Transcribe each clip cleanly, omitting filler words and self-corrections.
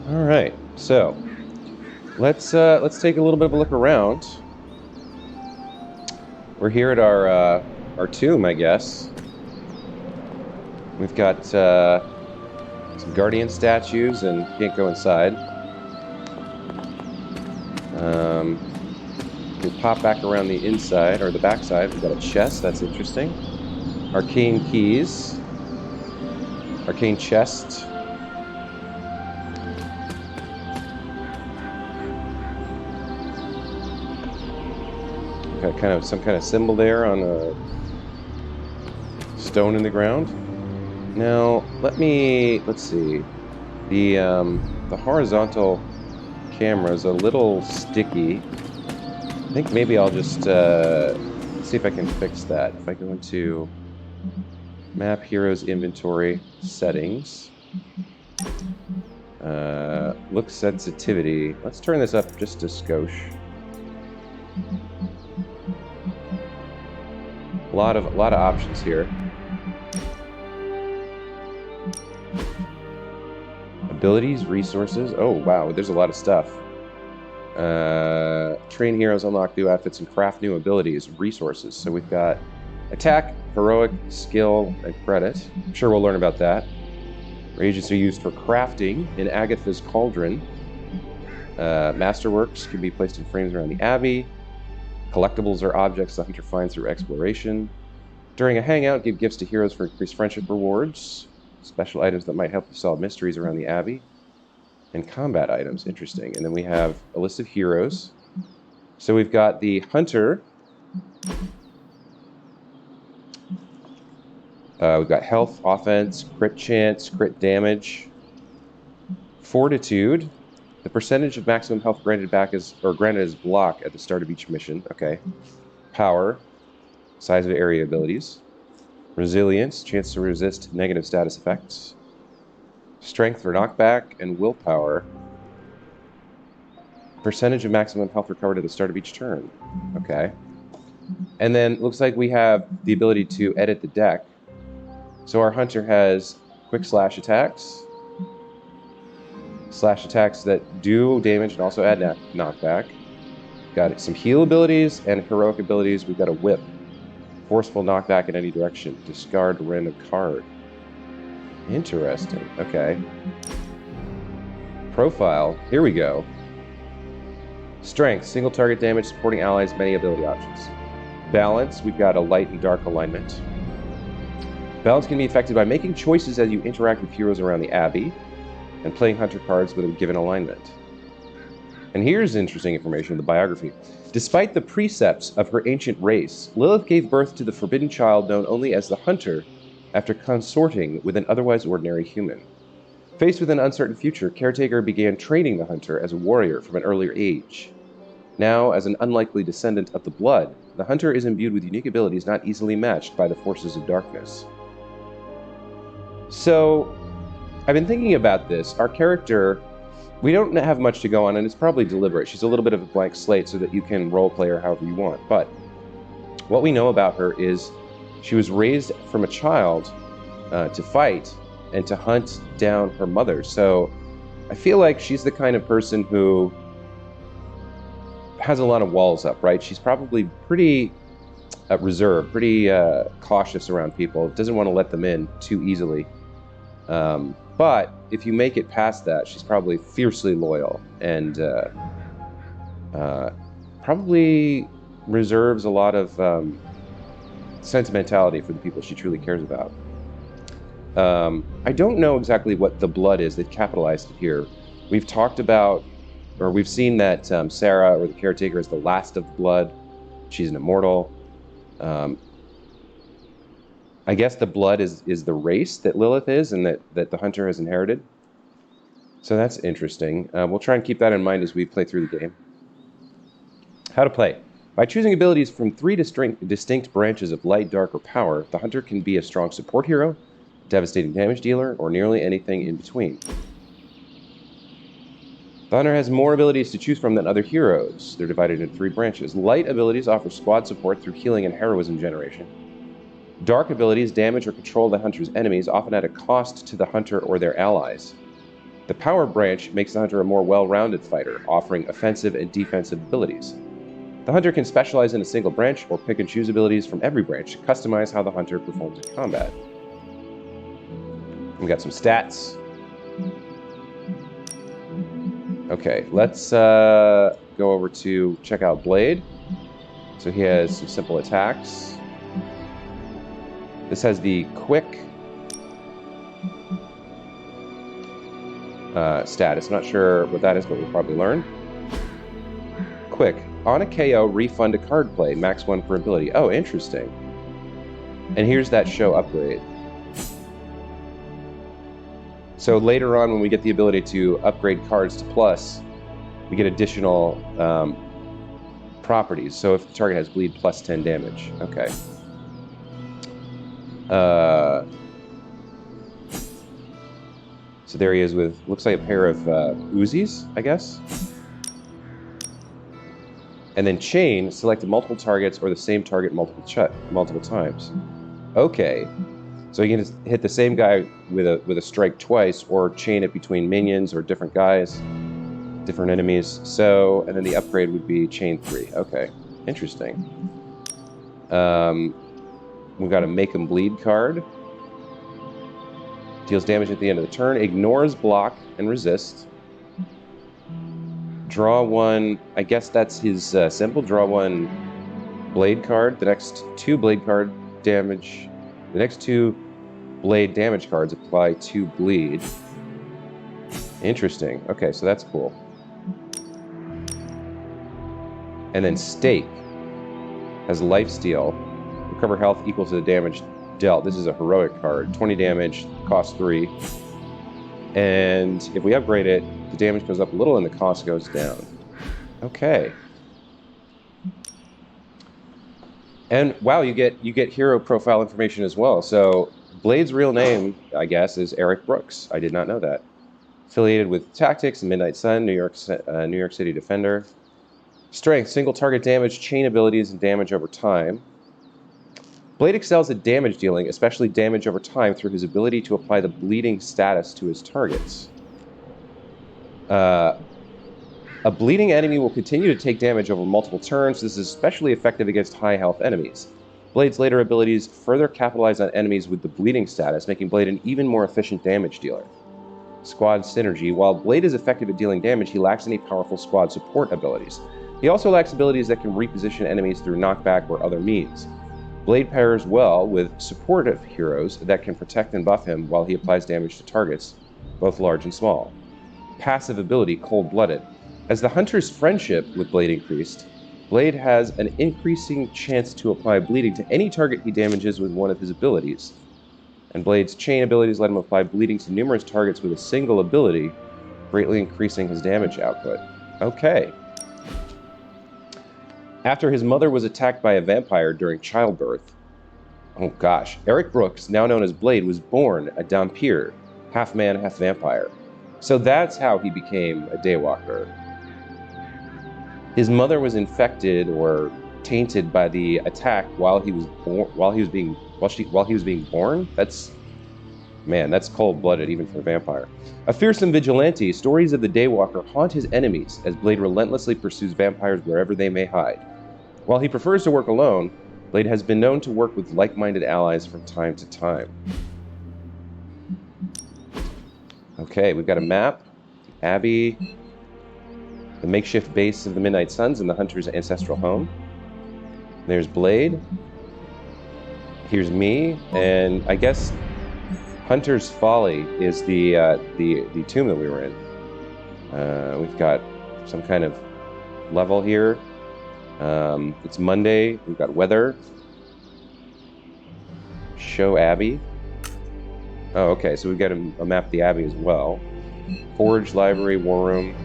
All right, so let's take a little bit of a look around. We're here at our tomb, I guess. We've got some guardian statues, and can't go inside. We pop back around the inside or the backside. We've got a chest. That's interesting. Arcane keys. Arcane chest. Got kind of some kind of symbol there on a stone in the ground. Now let's see. The horizontal camera is a little sticky. I think maybe I'll just see if I can fix that. If I go into Map Heroes Inventory Settings, look sensitivity. Let's turn this up just a skosh. A lot of options here. Abilities, resources. Oh wow, there's a lot of stuff. Train heroes, unlock new outfits, and craft new abilities, resources. So we've got attack, heroic, skill, and credit. I'm sure we'll learn about that. Reagents are used for crafting in Agatha's Cauldron. Masterworks can be placed in frames around the Abbey. Collectibles are objects the hunter finds through exploration. During a hangout, give gifts to heroes for increased friendship rewards. Special items that might help you solve mysteries around the Abbey. And combat items, interesting. And then we have a list of heroes. So we've got the hunter. We've got health, offense, crit chance, crit damage, fortitude. The percentage of maximum health granted as block at the start of each mission. Okay. Power, size of area abilities. Resilience, chance to resist negative status effects. Strength for knockback, and willpower. Percentage of maximum health recovered at the start of each turn. Okay. And then looks like we have the ability to edit the deck. So our hunter has quick slash attacks. Slash attacks that do damage and also add knockback. Got some heal abilities and heroic abilities. We've got a whip. Forceful knockback in any direction. Discard a random card. Interesting. Okay. Profile. Here we go. Strength. Single target damage, supporting allies, many ability options. Balance. We've got a light and dark alignment. Balance can be affected by making choices as you interact with heroes around the Abbey and playing hunter cards with a given alignment. And here's interesting information in the biography. Despite the precepts of her ancient race, Lilith gave birth to the forbidden child known only as the Hunter after consorting with an otherwise ordinary human. Faced with an uncertain future, Caretaker began training the Hunter as a warrior from an earlier age. Now, as an unlikely descendant of the Blood, the Hunter is imbued with unique abilities not easily matched by the forces of darkness. So, I've been thinking about this. Our character, we don't have much to go on, and it's probably deliberate. She's a little bit of a blank slate so that you can roleplay her however you want. But what we know about her is she was raised from a child to fight and to hunt down her mother. So I feel like she's the kind of person who has a lot of walls up, right? She's probably pretty reserved, pretty cautious around people, doesn't want to let them in too easily. But if you make it past that, she's probably fiercely loyal and probably reserves a lot of sentimentality for the people she truly cares about. I don't know exactly what the blood is. They've capitalized it here. We've talked about, or we've seen that Sarah, or the Caretaker, is the last of the blood. She's an immortal. I guess the blood is the race that Lilith is, and that the Hunter has inherited. So that's interesting. We'll try and keep that in mind as we play through the game. How to play. By choosing abilities from 3 distinct branches of light, dark, or power, the Hunter can be a strong support hero, devastating damage dealer, or nearly anything in between. The Hunter has more abilities to choose from than other heroes. They're divided into 3 branches. Light abilities offer squad support through healing and heroism generation. Dark abilities damage or control the Hunter's enemies, often at a cost to the Hunter or their allies. The power branch makes the hunter a more well-rounded fighter, offering offensive and defensive abilities. The hunter can specialize in a single branch or pick and choose abilities from every branch to customize how the hunter performs in combat. We got some stats. Okay, let's go over to check out Blade. So he has some simple attacks. This has the quick status. Not sure what that is, but we'll probably learn. Quick. On a KO, refund a card play. Max 1 for ability. Oh, interesting. And here's that show upgrade. So later on, when we get the ability to upgrade cards to plus, we get additional properties. So if the target has bleed, plus 10 damage. Okay. So there he is with, looks like a pair of Uzis, I guess. And then chain, select multiple targets or the same target multiple times. Okay. So you can just hit the same guy with a strike twice, or chain it between minions or different guys, different enemies. So, and then the upgrade would be chain 3. Okay, interesting. We've got a Make 'em Bleed card. Deals damage at the end of the turn. Ignores block and resist. Draw 1. I guess that's his symbol. Draw 1 blade card. The next 2 blade card damage. The next 2 blade damage cards apply 2 bleed. Interesting. Okay, so that's cool. And then Stake has lifesteal. Recover health equal to the damage dealt. This is a heroic card. 20 damage, cost 3. And if we upgrade it, the damage goes up a little and the cost goes down. Okay. And wow, you get hero profile information as well. So Blade's real name, I guess, is Eric Brooks. I did not know that. Affiliated with Tactics and Midnight Sun, New York City Defender. Strength, single target damage, chain abilities, and damage over time. Blade excels at damage dealing, especially damage over time, through his ability to apply the bleeding status to his targets. A bleeding enemy will continue to take damage over multiple turns. This is especially effective against high health enemies. Blade's later abilities further capitalize on enemies with the bleeding status, making Blade an even more efficient damage dealer. Squad synergy. While Blade is effective at dealing damage, he lacks any powerful squad support abilities. He also lacks abilities that can reposition enemies through knockback or other means. Blade pairs well with supportive heroes that can protect and buff him while he applies damage to targets, both large and small. Passive ability, Cold-Blooded. As the hunter's friendship with Blade increased, Blade has an increasing chance to apply bleeding to any target he damages with one of his abilities. And Blade's chain abilities let him apply bleeding to numerous targets with a single ability, greatly increasing his damage output. Okay. After his mother was attacked by a vampire during childbirth, oh gosh, Eric Brooks, now known as Blade, was born a Dhampir, half man, half vampire. So that's how he became a Daywalker. His mother was infected or tainted by the attack while he was being born. That's cold-blooded even for a vampire. A fearsome vigilante, stories of the Daywalker haunt his enemies as Blade relentlessly pursues vampires wherever they may hide. While he prefers to work alone, Blade has been known to work with like-minded allies from time to time. Okay, we've got a map, Abbey, the makeshift base of the Midnight Suns and the Hunter's ancestral home. There's Blade. Here's me, and I guess Hunter's Folly is the tomb that we were in. We've got some kind of level here. It's Monday. We've got weather. Show Abbey. Oh, okay. So we've got a map of the Abbey as well. Forge, library, war room.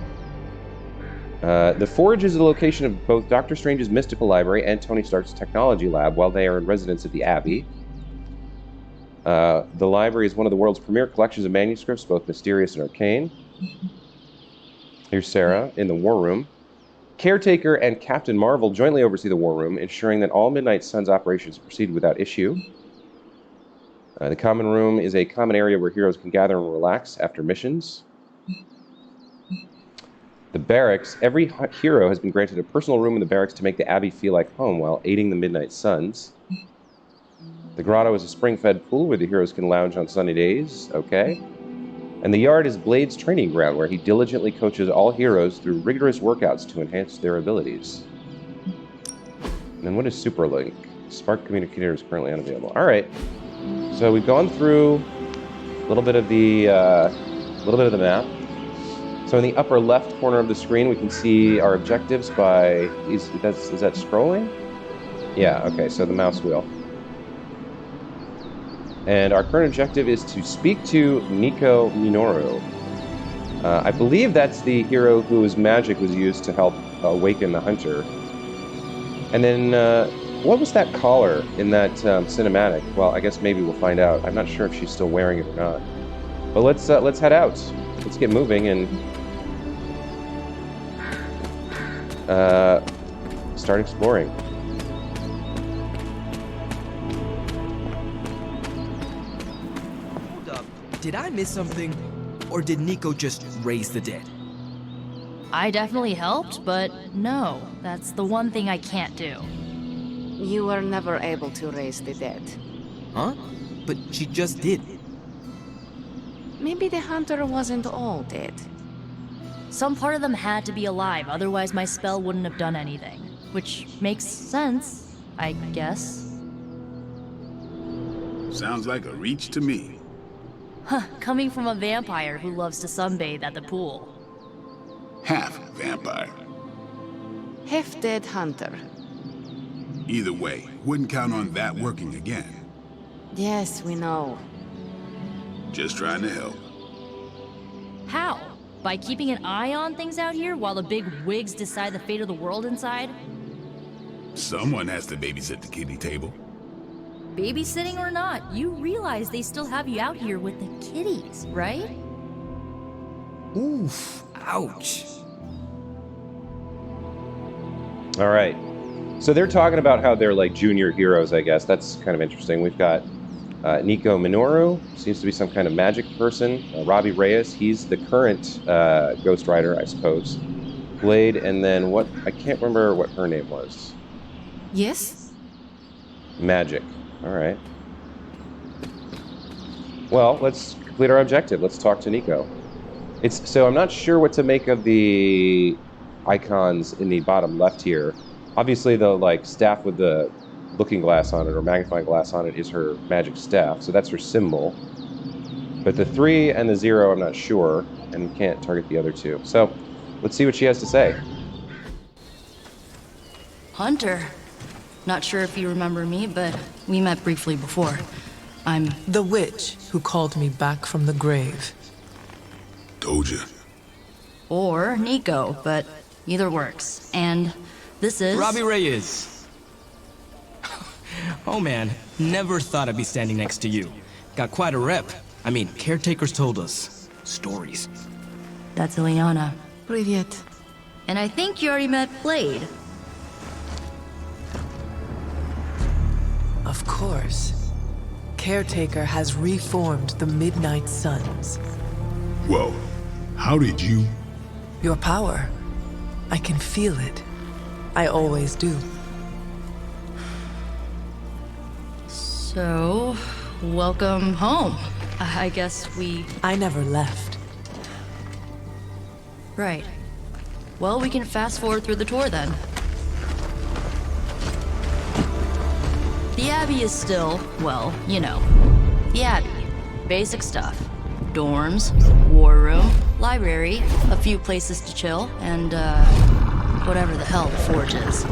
The Forge is the location of both Doctor Strange's mystical library and Tony Stark's technology lab while they are in residence at the Abbey. The library is one of the world's premier collections of manuscripts, both mysterious and arcane. Here's Sarah in the war room. Caretaker and Captain Marvel jointly oversee the war room, ensuring that all Midnight Suns operations proceed without issue. The common room is a common area where heroes can gather and relax after missions. The barracks. Every hero has been granted a personal room in the barracks to make the Abbey feel like home while aiding the Midnight Suns. The grotto is a spring-fed pool where the heroes can lounge on sunny days. Okay. And the yard is Blade's training ground, where he diligently coaches all heroes through rigorous workouts to enhance their abilities. And then what is Superlink? Spark Communicator is currently unavailable. All right. So we've gone through a little bit of the map. So in the upper left corner of the screen, we can see our objectives by... Is that scrolling? Yeah, okay, so the mouse wheel. And our current objective is to speak to Nico Minoru. I believe that's the hero whose magic was used to help awaken the hunter. And then, what was that collar in that cinematic? Well, I guess maybe we'll find out. I'm not sure if she's still wearing it or not. But let's head out. Let's get moving and start exploring. Hold up. Did I miss something? Or did Nico just raise the dead? I definitely helped, but no, that's the one thing I can't do. You were never able to raise the dead. Huh? But she just did. Maybe the hunter wasn't all dead. Some part of them had to be alive, otherwise my spell wouldn't have done anything. Which makes sense, I guess. Sounds like a reach to me. Huh, coming from a vampire who loves to sunbathe at the pool. Half vampire. Half-dead hunter. Either way, wouldn't count on that working again. Yes, we know. Just trying to help. How? By keeping an eye on things out here while the big wigs decide the fate of the world inside? Someone has to babysit the kiddie table. Babysitting or not, you realize they still have you out here with the kitties, right? Oof. Ouch. All right. So they're talking about how they're like junior heroes, I guess. That's kind of interesting. We've got Nico Minoru, seems to be some kind of magic person. Robbie Reyes, he's the current Ghost Rider, I suppose. Blade, and then what? I can't remember what her name was. Yes? Magic. All right. Well, let's complete our objective. Let's talk to Nico. So I'm not sure what to make of the icons in the bottom left here. Obviously, the like staff with the looking glass on it or magnifying glass on it is her magic staff, so that's her symbol. But the 3 and the 0, I'm not sure, and we can't target the other two. So let's see what she has to say. Hunter. Not sure if you remember me, but we met briefly before. I'm the witch who called me back from the grave. Told ya. or Nico, but either works. And this is... Robbie Reyes. Oh man, never thought I'd be standing next to you. Got quite a rep. I mean, caretakers told us stories. That's Ileana. Привет. And I think you already met Blade. Of course. Caretaker has reformed the Midnight Suns. Whoa, how did you? Your power. I can feel it. I always do. So, welcome home. I guess we... I never left. Right. Well, we can fast forward through the tour then. The Abbey is still, well, you know, the Abbey. Basic stuff. Dorms, war room, library, a few places to chill, and, whatever the hell the Forge is.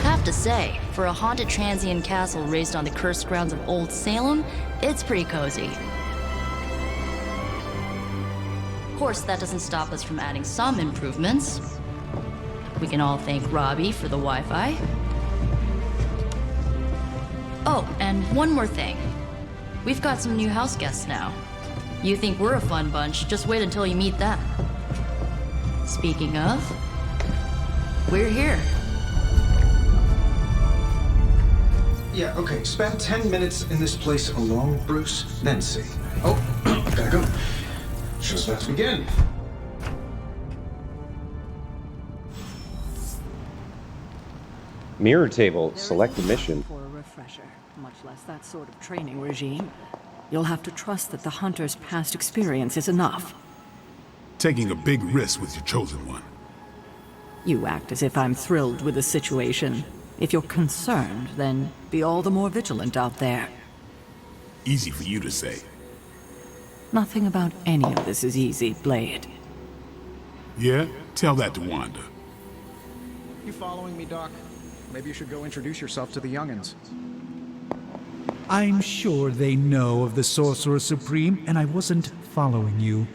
Have to say, for a haunted transient castle raised on the cursed grounds of Old Salem, it's pretty cozy. Of course, that doesn't stop us from adding some improvements. We can all thank Robbie for the Wi-Fi. Oh, and one more thing. We've got some new house guests now. You think we're a fun bunch, just wait until you meet them. Speaking of, we're here. Yeah, okay. Spend 10 minutes in this place alone, Bruce, then see. Oh, gotta go. Just let's begin. Mirror table. Select a mission. For a refresher, much less that sort of training regime. You'll have to trust that the hunter's past experience is enough. Taking a big risk with your chosen one. You act as if I'm thrilled with the situation. If you're concerned, then be all the more vigilant out there. Easy for you to say. Nothing about any of this is easy, Blade. Yeah? Tell that to Wanda. You following me, Doc? Maybe you should go introduce yourself to the youngins. I'm sure they know of the Sorcerer Supreme, and I wasn't following you.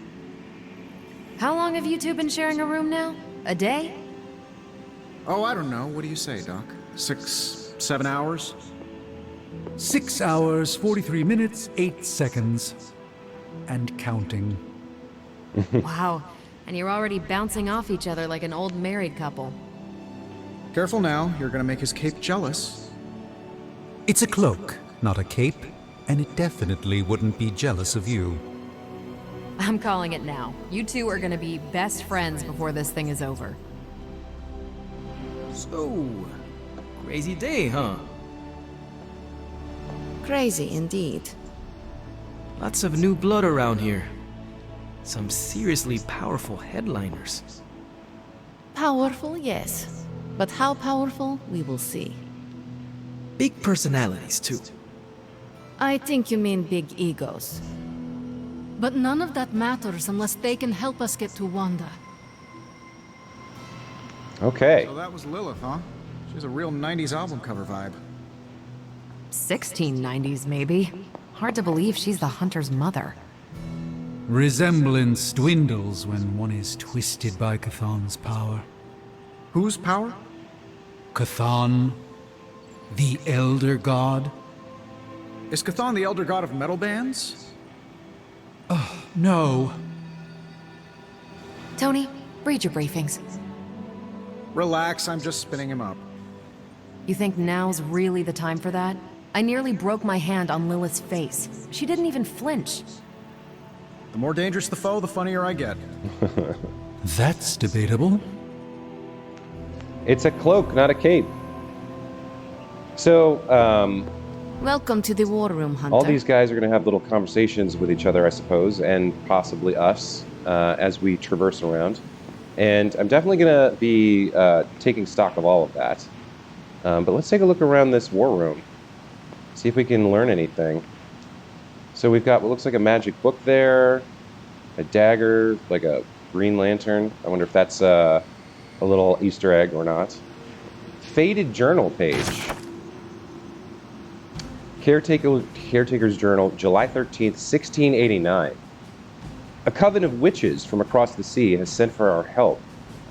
How long have you two been sharing a room now? A day? Oh, I don't know. What do you say, Doc? 6, 7 hours? 6 hours, 43 minutes, 8 seconds. And counting. Wow. And you're already bouncing off each other like an old married couple. Careful now. You're gonna make his cape jealous. It's a cloak, not a cape, and it definitely wouldn't be jealous of you. I'm calling it now. You two are gonna be best friends before this thing is over. So, crazy day, huh? Crazy indeed. Lots of new blood around here. Some seriously powerful headliners. Powerful, yes. But how powerful, we will see. Big personalities, too. I think you mean big egos. But none of that matters unless they can help us get to Wanda. Okay. So that was Lilith, huh? She's a real 90s album cover vibe. 1690s, maybe. Hard to believe she's the hunter's mother. Resemblance dwindles when one is twisted by Chthon's power. Whose power? Chthon, the Elder God? Is Chthon the elder god of metal bands? No. Tony, read your briefings. Relax, I'm just spinning him up. You think now's really the time for that? I nearly broke my hand on Lilith's face. She didn't even flinch. The more dangerous the foe, the funnier I get. That's debatable. It's a cloak, not a cape. So, Welcome to the war room, Hunter. all these guys are going to have little conversations with each other, I suppose, and possibly us as we traverse around. And I'm definitely going to be taking stock of all of that. But let's take a look around this war room. See if we can learn anything. So we've got what looks like a magic book there, a dagger, like a green lantern. I wonder if that's a little Easter egg or not. Faded journal page. Caretaker's journal, July 13th, 1689. A coven of witches from across the sea has sent for our help.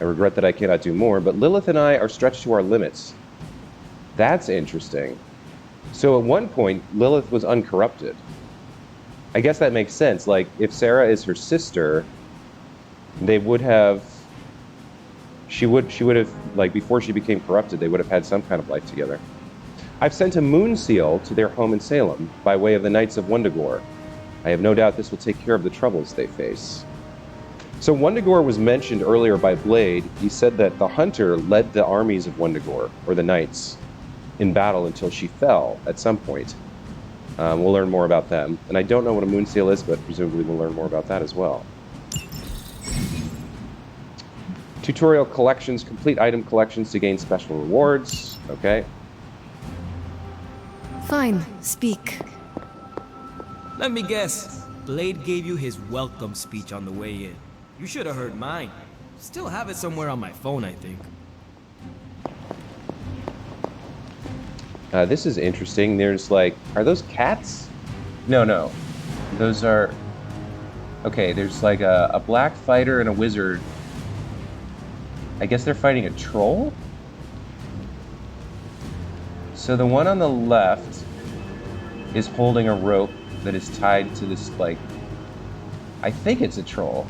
I regret that I cannot do more, but Lilith and I are stretched to our limits. That's interesting. So at one point, Lilith was uncorrupted. I guess that makes sense. Like, if Sarah is her sister, they would have... She would have, like, before she became corrupted, they would have had some kind of life together. I've sent a moon seal to their home in Salem by way of the Knights of Wundagore. I have no doubt this will take care of the troubles they face. So Wundagore was mentioned earlier by Blade. He said that the Hunter led the armies of Wundagore, or the Knights, in battle until she fell at some point. We'll learn more about them. And I don't know what a moon seal is, but presumably we'll learn more about that as well. Tutorial collections, complete item collections to gain special rewards. Okay. Fine, speak. Let me guess. Blade gave you his welcome speech on the way in. You should have heard mine. Still have it somewhere on my phone, I think. This is interesting. There's like... Are those cats? No. Those are... Okay, there's like a black fighter and a wizard. I guess they're fighting a troll? So the one on the left is holding a rope that is tied to this, like... I think it's a troll.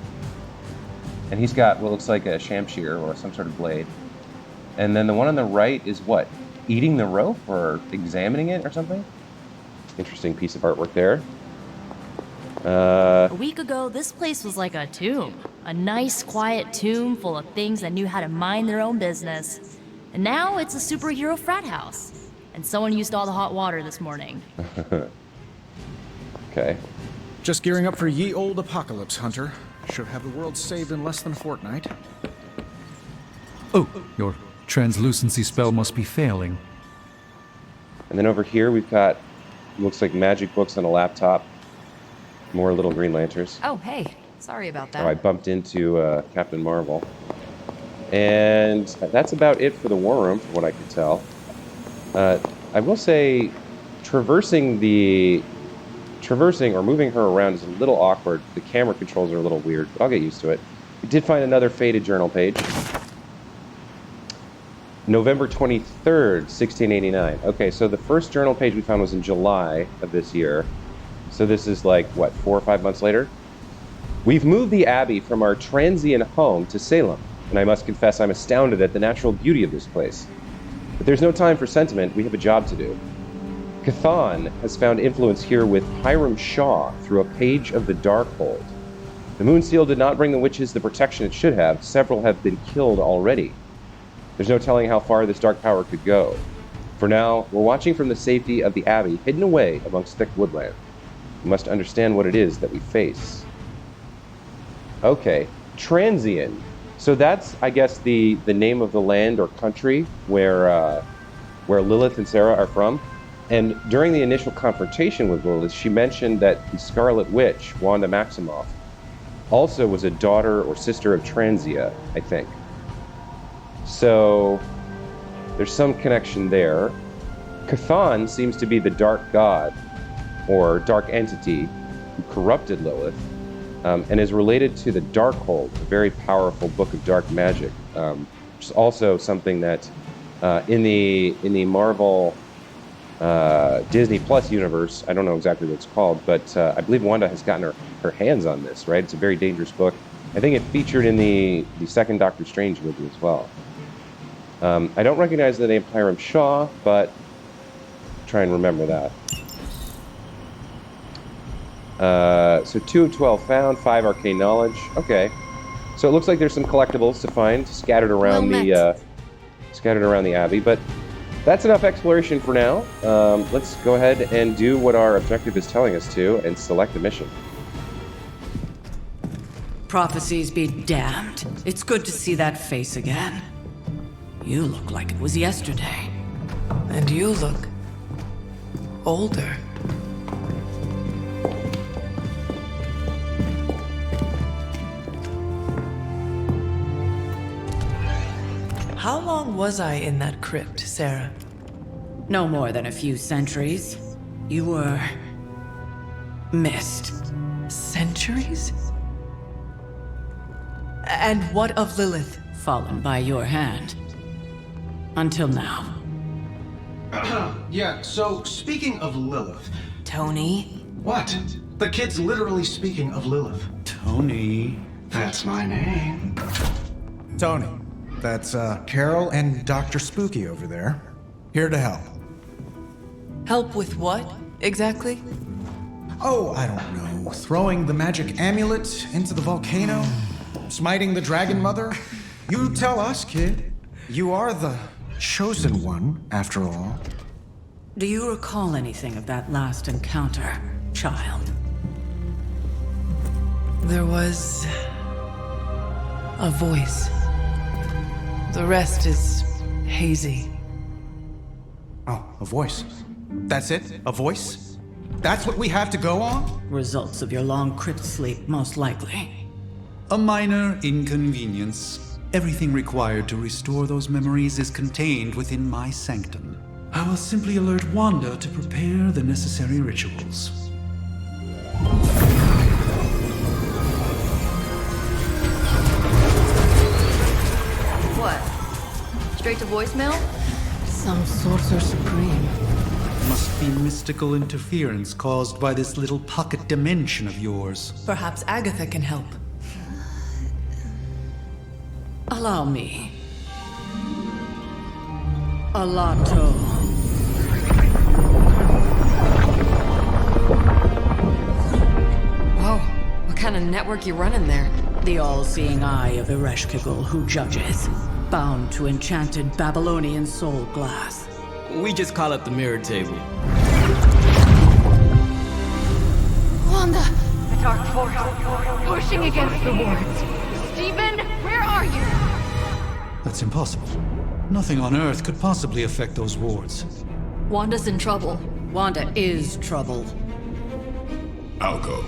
And he's got what looks like a shamshir or some sort of blade. And then the one on the right is what? Eating the rope or examining it or something? Interesting piece of artwork there. A week ago, this place was like a tomb. A nice, quiet tomb full of things that knew how to mind their own business. And now it's a superhero frat house. And someone used all the hot water this morning. Okay. Just gearing up for ye old apocalypse, Hunter. Should have the world saved in less than a fortnight. Oh, your translucency spell must be failing. And then over here we've got, looks like magic books on a laptop. More little green lanterns. Oh, hey. Sorry about that. Oh, I bumped into Captain Marvel. And that's about it for the war room, from what I can tell. I will say, traversing or moving her around is a little awkward. The camera controls are a little weird, but I'll get used to it. We did find another faded journal page. November 23rd, 1689. Okay, so the first journal page we found was in July of this year. So this is like, what, 4 or 5 months later? We've moved the Abbey from our transient home to Salem, and I must confess I'm astounded at the natural beauty of this place. But there's no time for sentiment, we have a job to do. Cathan has found influence here with Hiram Shaw through a page of the Darkhold. The Moon Seal did not bring the witches the protection it should have. Several have been killed already. There's no telling how far this dark power could go. For now, we're watching from the safety of the Abbey, hidden away amongst thick woodland. We must understand what it is that we face. Okay, Transient. So that's, I guess, the name of the land or country where Lilith and Sarah are from. And during the initial confrontation with Lilith, she mentioned that the Scarlet Witch, Wanda Maximoff, also was a daughter or sister of Transia, I think. So there's some connection there. Cathan seems to be the dark god or dark entity who corrupted Lilith, and is related to the Darkhold, a very powerful book of dark magic, which is also something that in the Marvel Disney Plus universe, I don't know exactly what it's called, but I believe Wanda has gotten her hands on this, right? It's a very dangerous book. I think it featured in the second Doctor Strange movie as well. I don't recognize the name Hiram Shaw, but try and remember that. So 2 of 12 found, 5 arcane knowledge. Okay, so it looks like there's some collectibles to find scattered around the Abbey, but that's enough exploration for now. Let's go ahead and do what our objective is telling us to and select a mission. Prophecies be damned. It's good to see that face again. You look like it was yesterday. And you look older. How long was I in that crypt, Sarah? No more than a few centuries. You were missed. Centuries? And what of Lilith? Fallen by your hand. Until now. Yeah, so speaking of Lilith. Tony? What? The kid's literally speaking of Lilith. Tony. That's my name. Tony. That's Carol and Dr. Spooky over there. Here to help. Help with what, exactly? Oh, I don't know. Throwing the magic amulet into the volcano? Smiting the Dragon Mother? You tell us, kid. You are the chosen one, after all. Do you recall anything of that last encounter, child? There was a voice. The rest is hazy. Oh, a voice. That's it? A voice? That's what we have to go on? Results of your long crypt sleep, most likely. A minor inconvenience. Everything required to restore those memories is contained within my sanctum. I will simply alert Wanda to prepare the necessary rituals. What? Straight to voicemail? Some sorcerer supreme. Must be mystical interference caused by this little pocket dimension of yours. Perhaps Agatha can help. Allow me. Alato. kind of network you running there? The all-seeing eye of Ereshkigal who judges, bound to enchanted Babylonian soul glass. We just call it the mirror table. Wanda! The dark force, pushing against the wards. Stephen, where are you? That's impossible. Nothing on Earth could possibly affect those wards. Wanda's in trouble. Wanda is trouble. I'll go.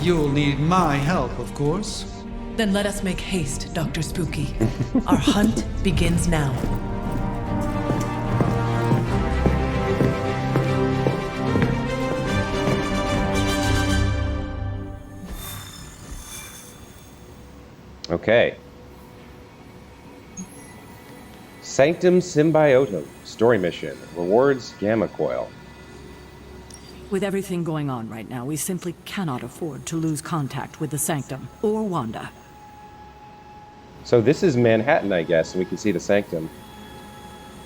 You'll need my help, of course. Then let us make haste, Dr. Spooky. Our hunt begins now. Okay. Sanctum Symbiotum. Story mission. Rewards Gamma Coil. With everything going on right now, we simply cannot afford to lose contact with the Sanctum or Wanda. So this is Manhattan, I guess, and we can see the Sanctum.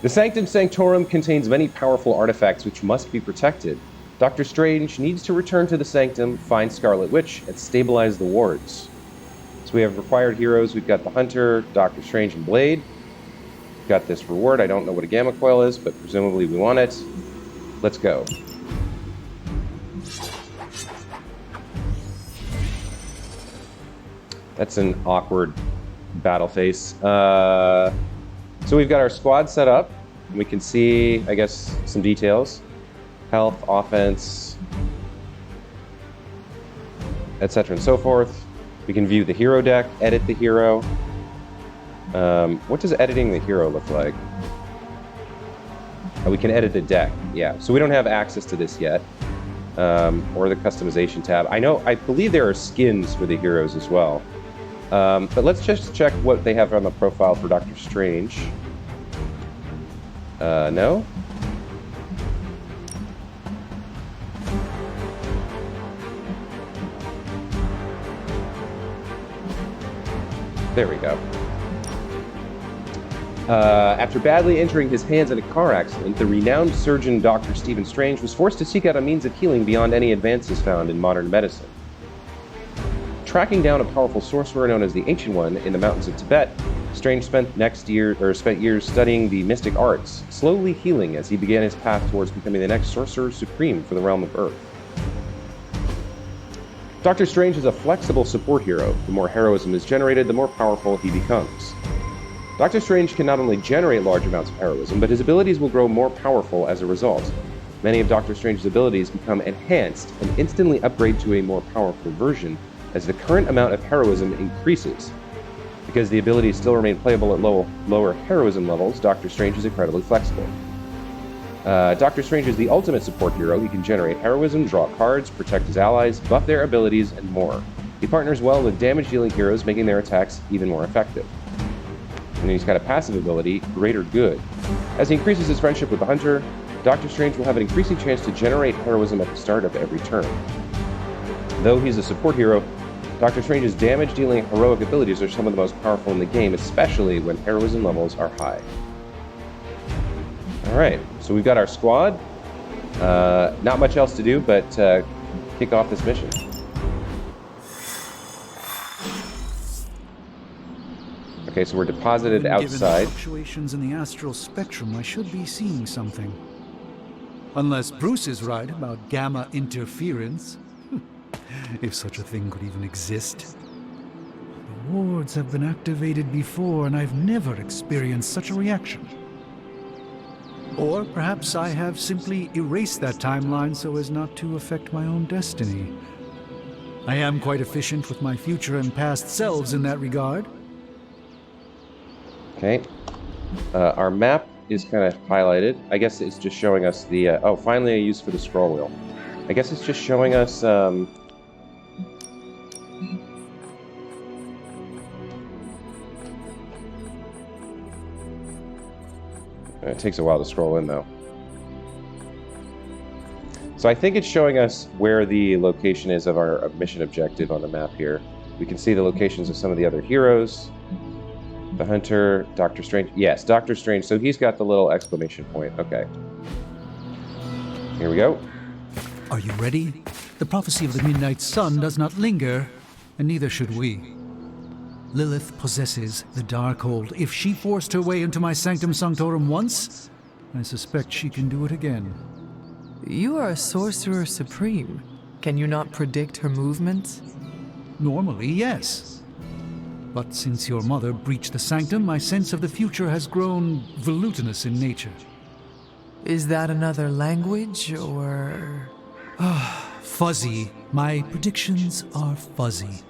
The Sanctum Sanctorum contains many powerful artifacts which must be protected. Dr. Strange needs to return to the Sanctum, find Scarlet Witch, and stabilize the wards. So we have required heroes. We've got the Hunter, Doctor Strange, and Blade. We've got this reward. I don't know what a Gamma Coil is, but presumably we want it. Let's go. That's an awkward battle face. So we've got our squad set up. And we can see, I guess, some details. Health, offense, etc. and so forth. We can view the hero deck, edit the hero. What does editing the hero look like? We can edit the deck, yeah. So we don't have access to this yet. Or the customization tab. I believe there are skins for the heroes as well. But let's just check what they have on the profile for Doctor Strange. No? There we go. After badly injuring his hands in a car accident, the renowned surgeon Dr. Stephen Strange was forced to seek out a means of healing beyond any advances found in modern medicine. Tracking down a powerful sorcerer known as the Ancient One in the mountains of Tibet, Strange spent years studying the mystic arts, slowly healing as he began his path towards becoming the next sorcerer supreme for the realm of Earth. Doctor Strange is a flexible support hero. The more heroism is generated, the more powerful he becomes. Doctor Strange can not only generate large amounts of heroism, but his abilities will grow more powerful as a result. Many of Doctor Strange's abilities become enhanced and instantly upgrade to a more powerful version as the current amount of heroism increases. Because the abilities still remain playable at lower heroism levels, Doctor Strange is incredibly flexible. Doctor Strange is the ultimate support hero. He can generate heroism, draw cards, protect his allies, buff their abilities, and more. He partners well with damage-dealing heroes, making their attacks even more effective. And he's got a passive ability, Greater Good. As he increases his friendship with the Hunter, Doctor Strange will have an increasing chance to generate heroism at the start of every turn. Though he's a support hero, Doctor Strange's damage-dealing heroic abilities are some of the most powerful in the game, especially when heroism levels are high. Alright, so we've got our squad. Not much else to do, but kick off this mission. Okay, so we're deposited outside. Given the fluctuations in the astral spectrum, I should be seeing something. Unless Bruce is right about gamma interference. If such a thing could even exist. The wards have been activated before, and I've never experienced such a reaction. Or perhaps I have simply erased that timeline so as not to affect my own destiny. I am quite efficient with my future and past selves in that regard. Okay. Our map is kind of highlighted. I guess it's just showing us the... oh, finally a use for the scroll wheel. I guess it's just showing us... it takes a while to scroll in, though. So I think it's showing us where the location is of our mission objective on the map here. We can see the locations of some of the other heroes. The Hunter, Doctor Strange. Yes, Doctor Strange. So he's got the little exclamation point. Okay. Here we go. Are you ready? The prophecy of the Midnight Sun does not linger, and neither should we. Lilith possesses the Darkhold. If she forced her way into my Sanctum Sanctorum once, I suspect she can do it again. You are a sorcerer supreme. Can you not predict her movements? Normally, yes. But since your mother breached the Sanctum, my sense of the future has grown volutinous in nature. Is that another language, or...? Fuzzy. My predictions are fuzzy.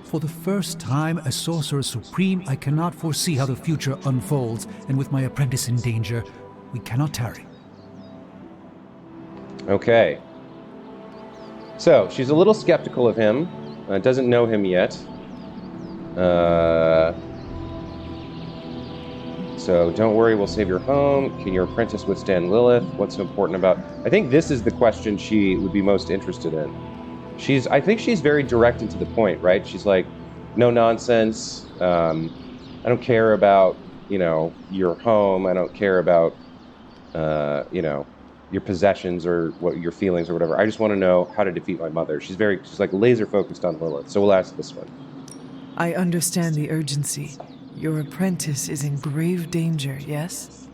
For the first time, as Sorcerer Supreme, I cannot foresee how the future unfolds, and with my apprentice in danger, we cannot tarry. Okay. So, she's a little skeptical of him. Doesn't know him yet. So, don't worry, we'll save your home. Can your apprentice withstand Lilith? What's so important about... I think this is the question she would be most interested in. I think she's very direct and to the point, right? She's like, no nonsense. I don't care about, your home. I don't care about, your possessions or what your feelings or whatever. I just want to know how to defeat my mother. She's like laser focused on Lilith. So we'll ask this one. I understand the urgency. Your apprentice is in grave danger, yes?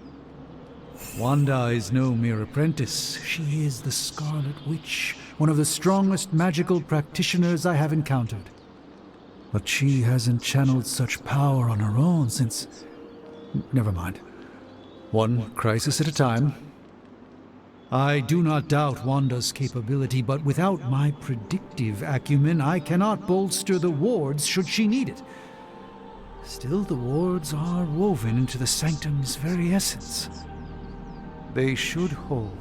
Wanda is no mere apprentice. She is the Scarlet Witch, one of the strongest magical practitioners I have encountered. But she hasn't channeled such power on her own since... Never mind. One crisis at a time. I do not doubt Wanda's capability, but without my predictive acumen, I cannot bolster the wards should she need it. Still, the wards are woven into the Sanctum's very essence. They should hold.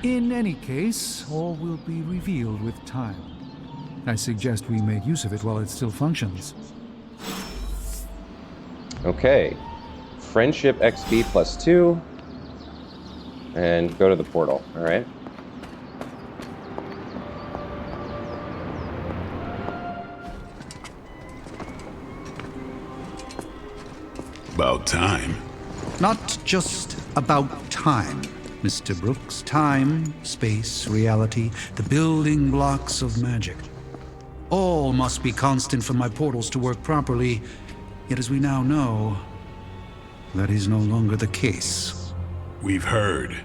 In any case, all will be revealed with time. I suggest we make use of it while it still functions. Okay. Friendship XP +2. And go to the portal, all right? About time. Not just about time, Mr. Brooks. Time, space, reality, the building blocks of magic. All must be constant for my portals to work properly, yet as we now know, that is no longer the case. We've heard.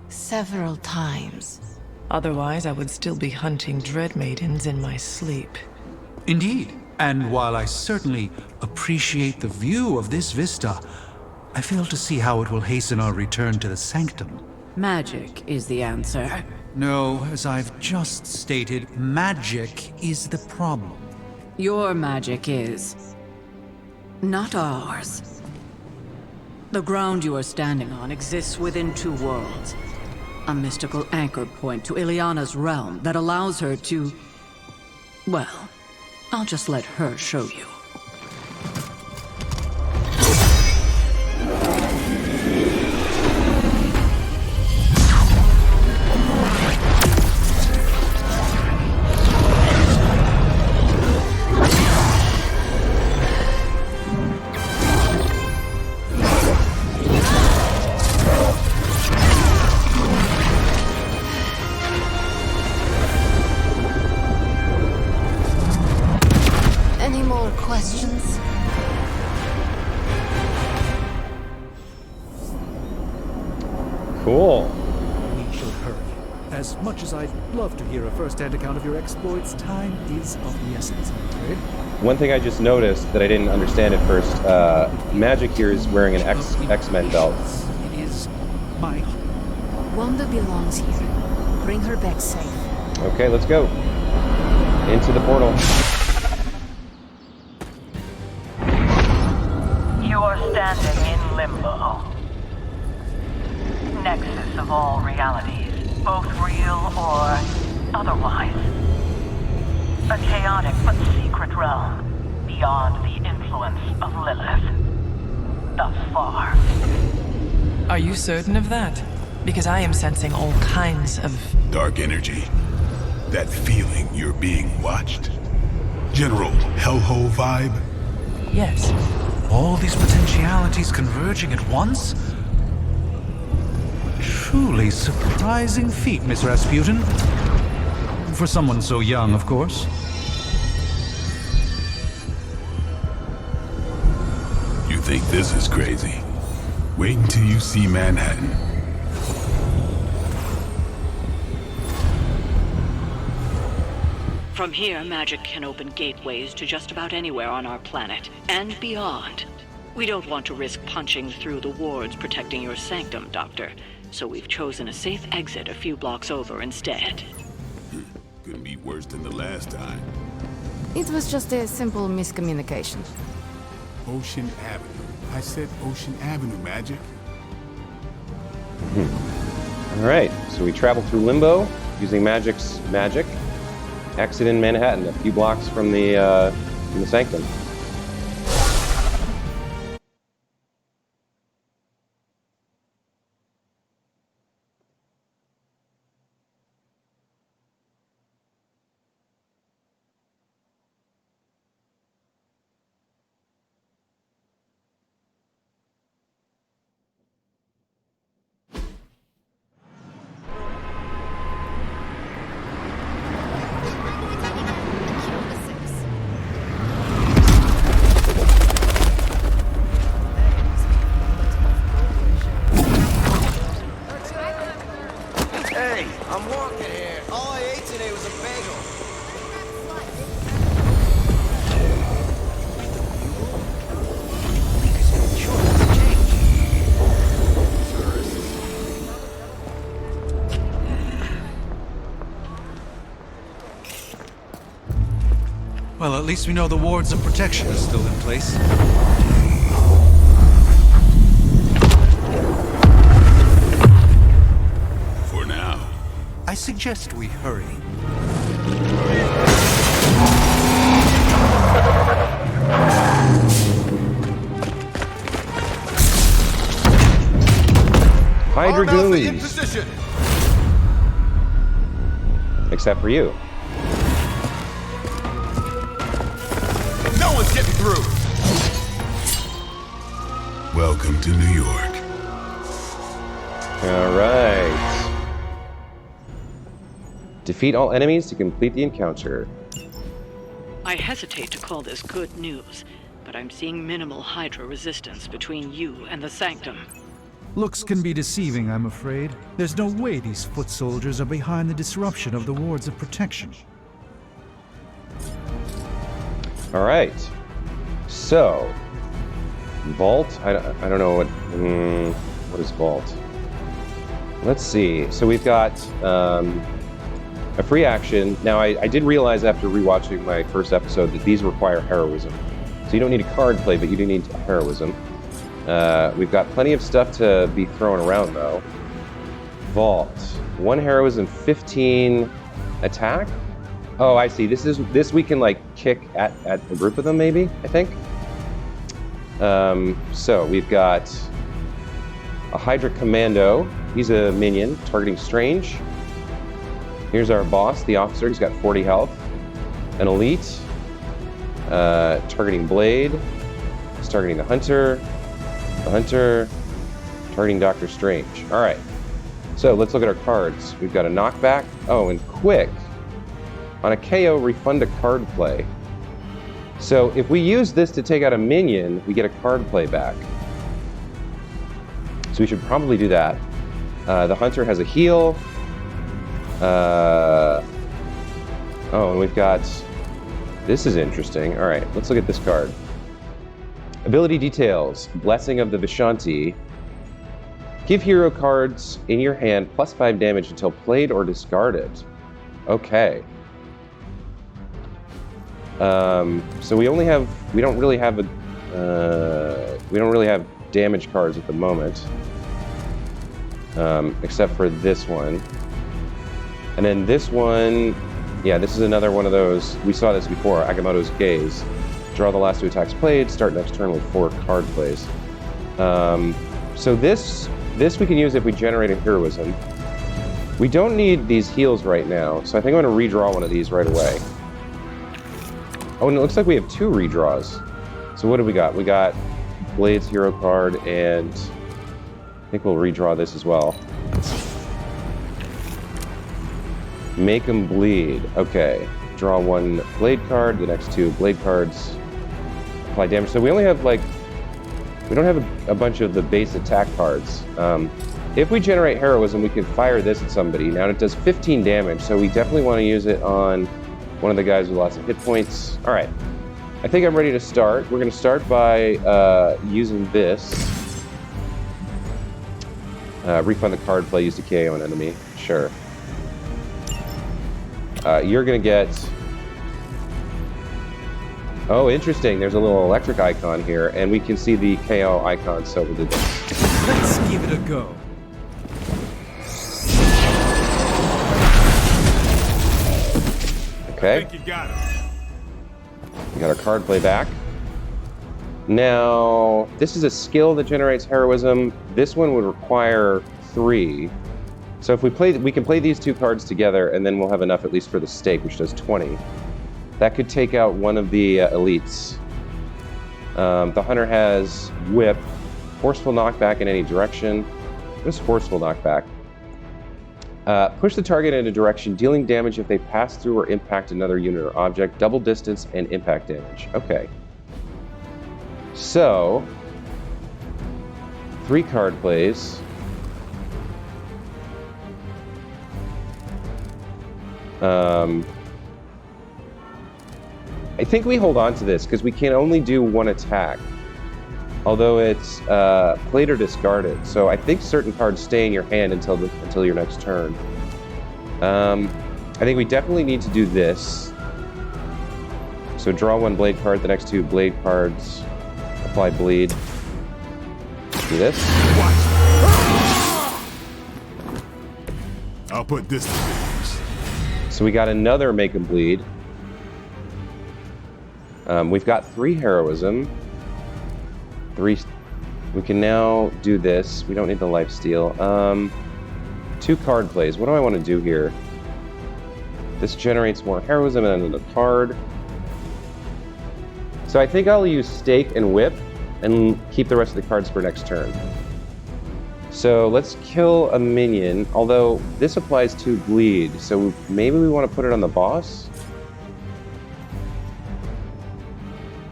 Several times. Otherwise, I would still be hunting Dread Maidens in my sleep. Indeed. And while I certainly appreciate the view of this vista, I fail to see how it will hasten our return to the Sanctum. Magic is the answer. No, as I've just stated, magic is the problem. Your magic is... not ours. The ground you are standing on exists within two worlds. A mystical anchor point to Ileana's realm that allows her to... well, I'll just let her show you. Questions? Cool. We should hurry. As much as I'd love to hear a first-hand account of your exploits, time is of the essence, I'm afraid. One thing I just noticed that I didn't understand at first, Magic here is wearing an X-Men belt. It is my... Wanda belongs here. Bring her back safe. Okay, let's go. Into the portal. You are standing in limbo. Nexus of all realities, both real or otherwise. A chaotic but secret realm, beyond the influence of Lilith. Thus far. Are you certain of that? Because I am sensing all kinds of... dark energy. That feeling you're being watched. General hellhole vibe? Yes. All these potentialities converging at once? Truly surprising feat, Miss Rasputin. For someone so young, of course. You think this is crazy? Wait until you see Manhattan. From here, magic can open gateways to just about anywhere on our planet, and beyond. We don't want to risk punching through the wards protecting your sanctum, Doctor, so we've chosen a safe exit a few blocks over instead. Couldn't be worse than the last time. It was just a simple miscommunication. Ocean Avenue. I said Ocean Avenue, Magic. Alright, so we travel through Limbo using Magic's magic. Exit in Manhattan, a few blocks from the Sanctum. Hey, I'm walking here. All I ate today was a bagel. Well, at least we know the wards of protection are still in place. For now. I suggest we hurry. Hydra Arm Alpha in goons. position. Except for you. No one's getting through. Welcome to New York. Alright. Defeat all enemies to complete the encounter. I hesitate to call this good news, but I'm seeing minimal Hydra resistance between you and the Sanctum. Looks can be deceiving, I'm afraid. There's no way these foot soldiers are behind the disruption of the wards of protection. Alright. So, Vault? I don't know what is Vault? Let's see. So we've got a free action. Now, I did realize after rewatching my first episode that these require heroism. So you don't need a card play, but you do need heroism. We've got plenty of stuff to be thrown around, though. Vault. 1 heroism, 15 attack? Oh, I see. This we can, like, kick at a group of them, maybe, I think. So we've got a Hydra Commando. He's a minion, targeting Strange. Here's our boss, the officer. He's got 40 health. An Elite, targeting Blade. He's targeting the Hunter, targeting Doctor Strange. All right, so let's look at our cards. We've got a knockback. Oh, and quick. On a KO, refund a card play. So if we use this to take out a minion, we get a card play back. So we should probably do that. The Hunter has a heal. Oh, and we've got... This is interesting. All right, let's look at this card. Ability details. Blessing of the Vishanti. Give hero cards in your hand +5 damage until played or discarded. Okay. So we don't really have damage cards at the moment. Except for this one. And then this one, yeah, this is another one of those, we saw this before, Agamotto's Gaze. Draw the last 2 attacks played, start next turn with 4 card plays. So this we can use if we generate a heroism. We don't need these heals right now, so I think I'm gonna redraw one of these right away. Oh, and it looks like we have 2 redraws. So what do we got? We got Blade's hero card, and I think we'll redraw this as well. Make him bleed. Okay. Draw 1 blade card, the next 2 blade cards. Apply damage. So we only have like... We don't have a bunch of the base attack cards. If we generate heroism, we can fire this at somebody. Now it does 15 damage, so we definitely want to use it on one of the guys with lots of hit points. All right. I think I'm ready to start. We're going to start by using this. Refund the card play used to KO an enemy. Sure. You're going to get... Oh, interesting. There's a little electric icon here, and we can see the KO icon, so we'll do this. Let's give it a go. Okay. I think you got him. We got our card play back. Now, this is a skill that generates heroism. This one would require 3. So if we can play these 2 cards together, and then we'll have enough at least for the stake, which does 20. That could take out one of the elites. The hunter has whip, forceful knockback in any direction. What is forceful knockback? Push the target in a direction, dealing damage if they pass through or impact another unit or object, double distance, and impact damage. Okay. So, 3 card plays. I think we hold on to this because we can only do 1 attack. Although it's played or discarded. So I think certain cards stay in your hand until your next turn. I think we definitely need to do this. So draw 1 blade card, the next 2 blade cards. Apply bleed. Do this. I'll put this to use. So we got another make him bleed. We've got 3 heroism. 3. We can now do this. We don't need the life steal. 2 card plays. What do I want to do here? This generates more heroism and another card. So I think I'll use stake and whip and keep the rest of the cards for next turn. So let's kill a minion, although this applies to bleed, so maybe we want to put it on the boss?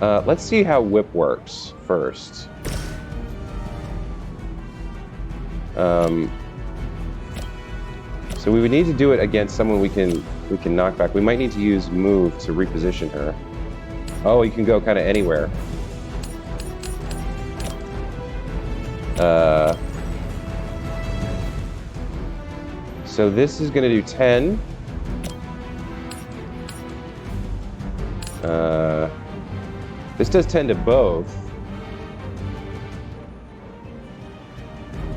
Let's see how whip works first. So we would need to do it against someone we can knock back. We might need to use move to reposition her. Oh, you can go kind of anywhere. So this is going to do 10. This does 10 to both.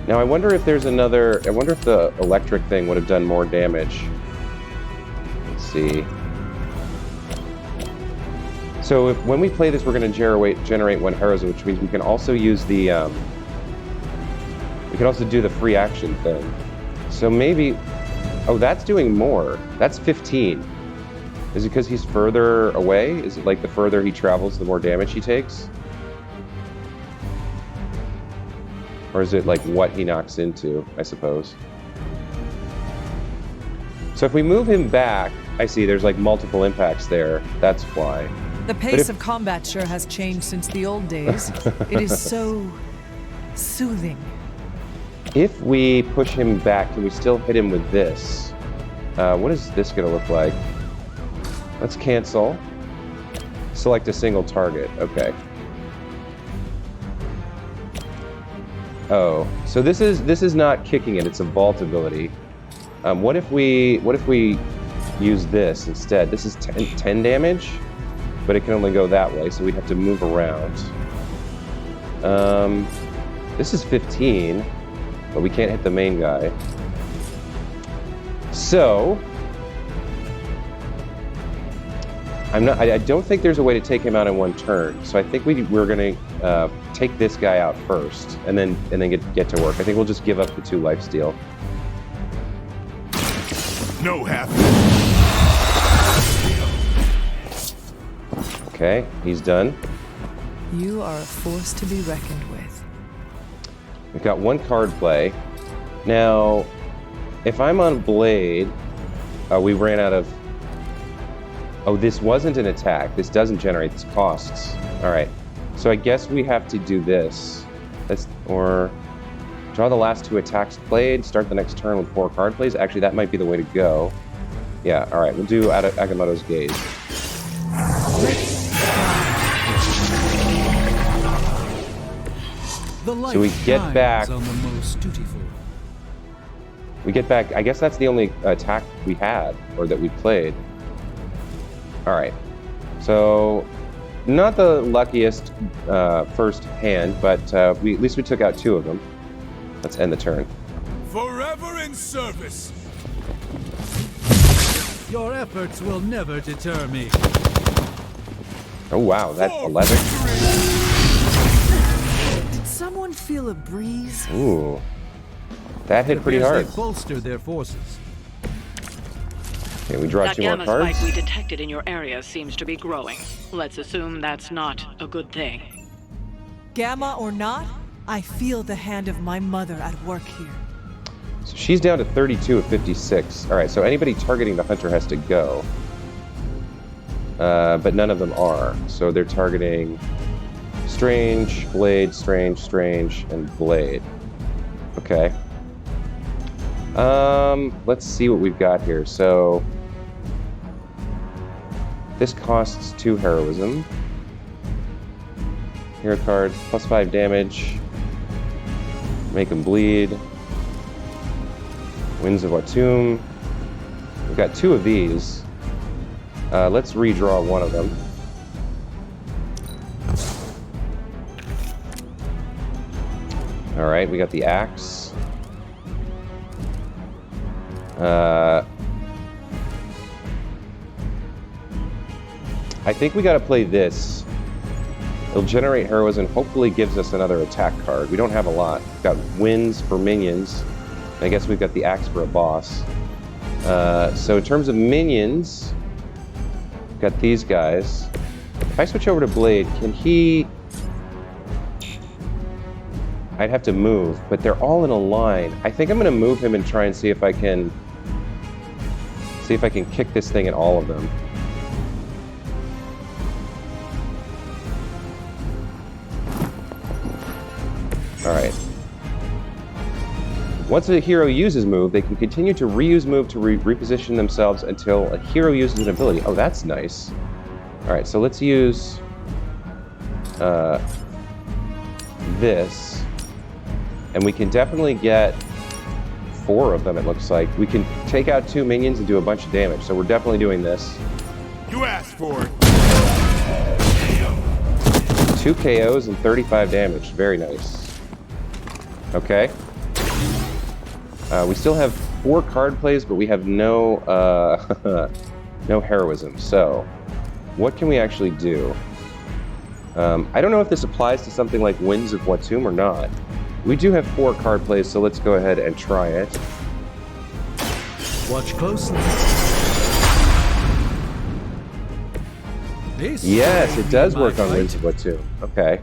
Now I wonder if there's another... I wonder if the electric thing would have done more damage. Let's see. So when we play this, we're going to generate 1 heroism, which means we can also use the... we can also do the free action thing. So maybe... Oh, that's doing more. That's 15. Is it because he's further away? Is it like the further he travels, the more damage he takes? Or is it like what he knocks into, I suppose? So if we move him back, I see there's like multiple impacts there. That's why. The pace of combat sure has changed since the old days. It is so soothing. If we push him back, can we still hit him with this? What is this going to look like? Let's cancel. Select a single target. Okay. Oh, so this is not kicking it. It's a vault ability. What if we use this instead? This is 10 damage, but it can only go that way, so we'd have to move around. This is 15, but we can't hit the main guy. So I don't think there's a way to take him out in 1 turn. So I think we're going to take this guy out first, and then get to work. I think we'll just give up the 2 lifesteal. No half. Okay, he's done. You are a force to be reckoned with. We've got 1 card play. Now, if I'm on Blade, We ran out of... Oh, this wasn't an attack. This doesn't generate these costs. All right. So I guess we have to do this. Or draw the last 2 attacks played, start the next turn with 4 card plays. Actually, that might be the way to go. Yeah, all right. We'll do Agamotto's Gaze. So we get back... We get back... I guess that's the only attack we had, or that we played. All right. So, not the luckiest first hand, but at least we took out 2 of them. Let's end the turn. Forever in service. Your efforts will never deter me. Oh wow, that's 11. Did someone feel a breeze? Ooh, that hit pretty hard. They bolster their forces. Okay, we draw 2 more That cards. gamma spike we detected in your area seems to be growing. Let's assume that's not a good thing. Gamma or not, I feel the hand of my mother at work here. So she's down to 32 of 56. All right, so anybody targeting the hunter has to go. But none of them are. So they're targeting Strange, Blade, Strange, Strange, and Blade. Okay. Let's see what we've got here. So this costs 2 heroism. Hero card, plus 5 damage. Make them bleed. Winds of Watum. We've got 2 of these. Let's redraw one of them. All right, we got the axe. I think we got to play this. It'll generate heroism, hopefully gives us another attack card. We don't have a lot. We've got winds for minions. I guess we've got the axe for a boss. So in terms of minions, we've got these guys. If I switch over to Blade, can he... I'd have to move, but they're all in a line. I think I'm going to move him and try and see if I can kick this thing at all of them. All right. Once a hero uses move, they can continue to reuse move to reposition themselves until a hero uses an ability. Oh, that's nice. All right, so let's use this. And we can definitely get 4 of them, it looks like. We can take out 2 minions and do a bunch of damage, so we're definitely doing this. You asked for it. 2 KOs and 35 damage. Very nice. Okay. We still have 4 card plays, but we have no no heroism. So, what can we actually do? I don't know if this applies to something like Winds of Watum or not. We do have 4 card plays, so let's go ahead and try it. Watch closely. Yes, it does work on Winds of Watum. Okay.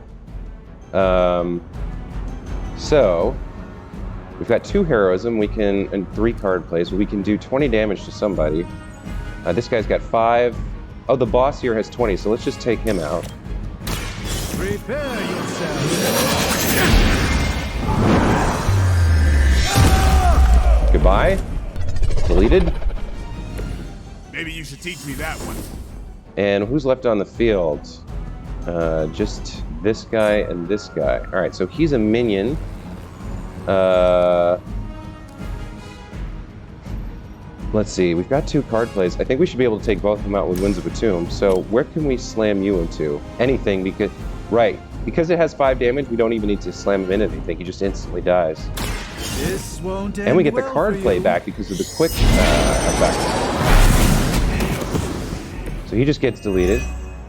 So, we've got 2 heroism, and 3 card plays. We can do 20 damage to somebody. This guy's got 5. Oh, the boss here has 20, so let's just take him out. Prepare yourself. Goodbye. Deleted. Maybe you should teach me that one. And who's left on the field? Just this guy and this guy. All right, so he's a minion. Let's see, we've got 2 card plays. I think we should be able to take both of them out with Winds of Watum. So where can we slam you into? Anything, because... Right. Because it has 5 damage, we don't even need to slam him into anything. He just instantly dies. This won't end And we get well the card play back because of the quick effect. So he just gets deleted.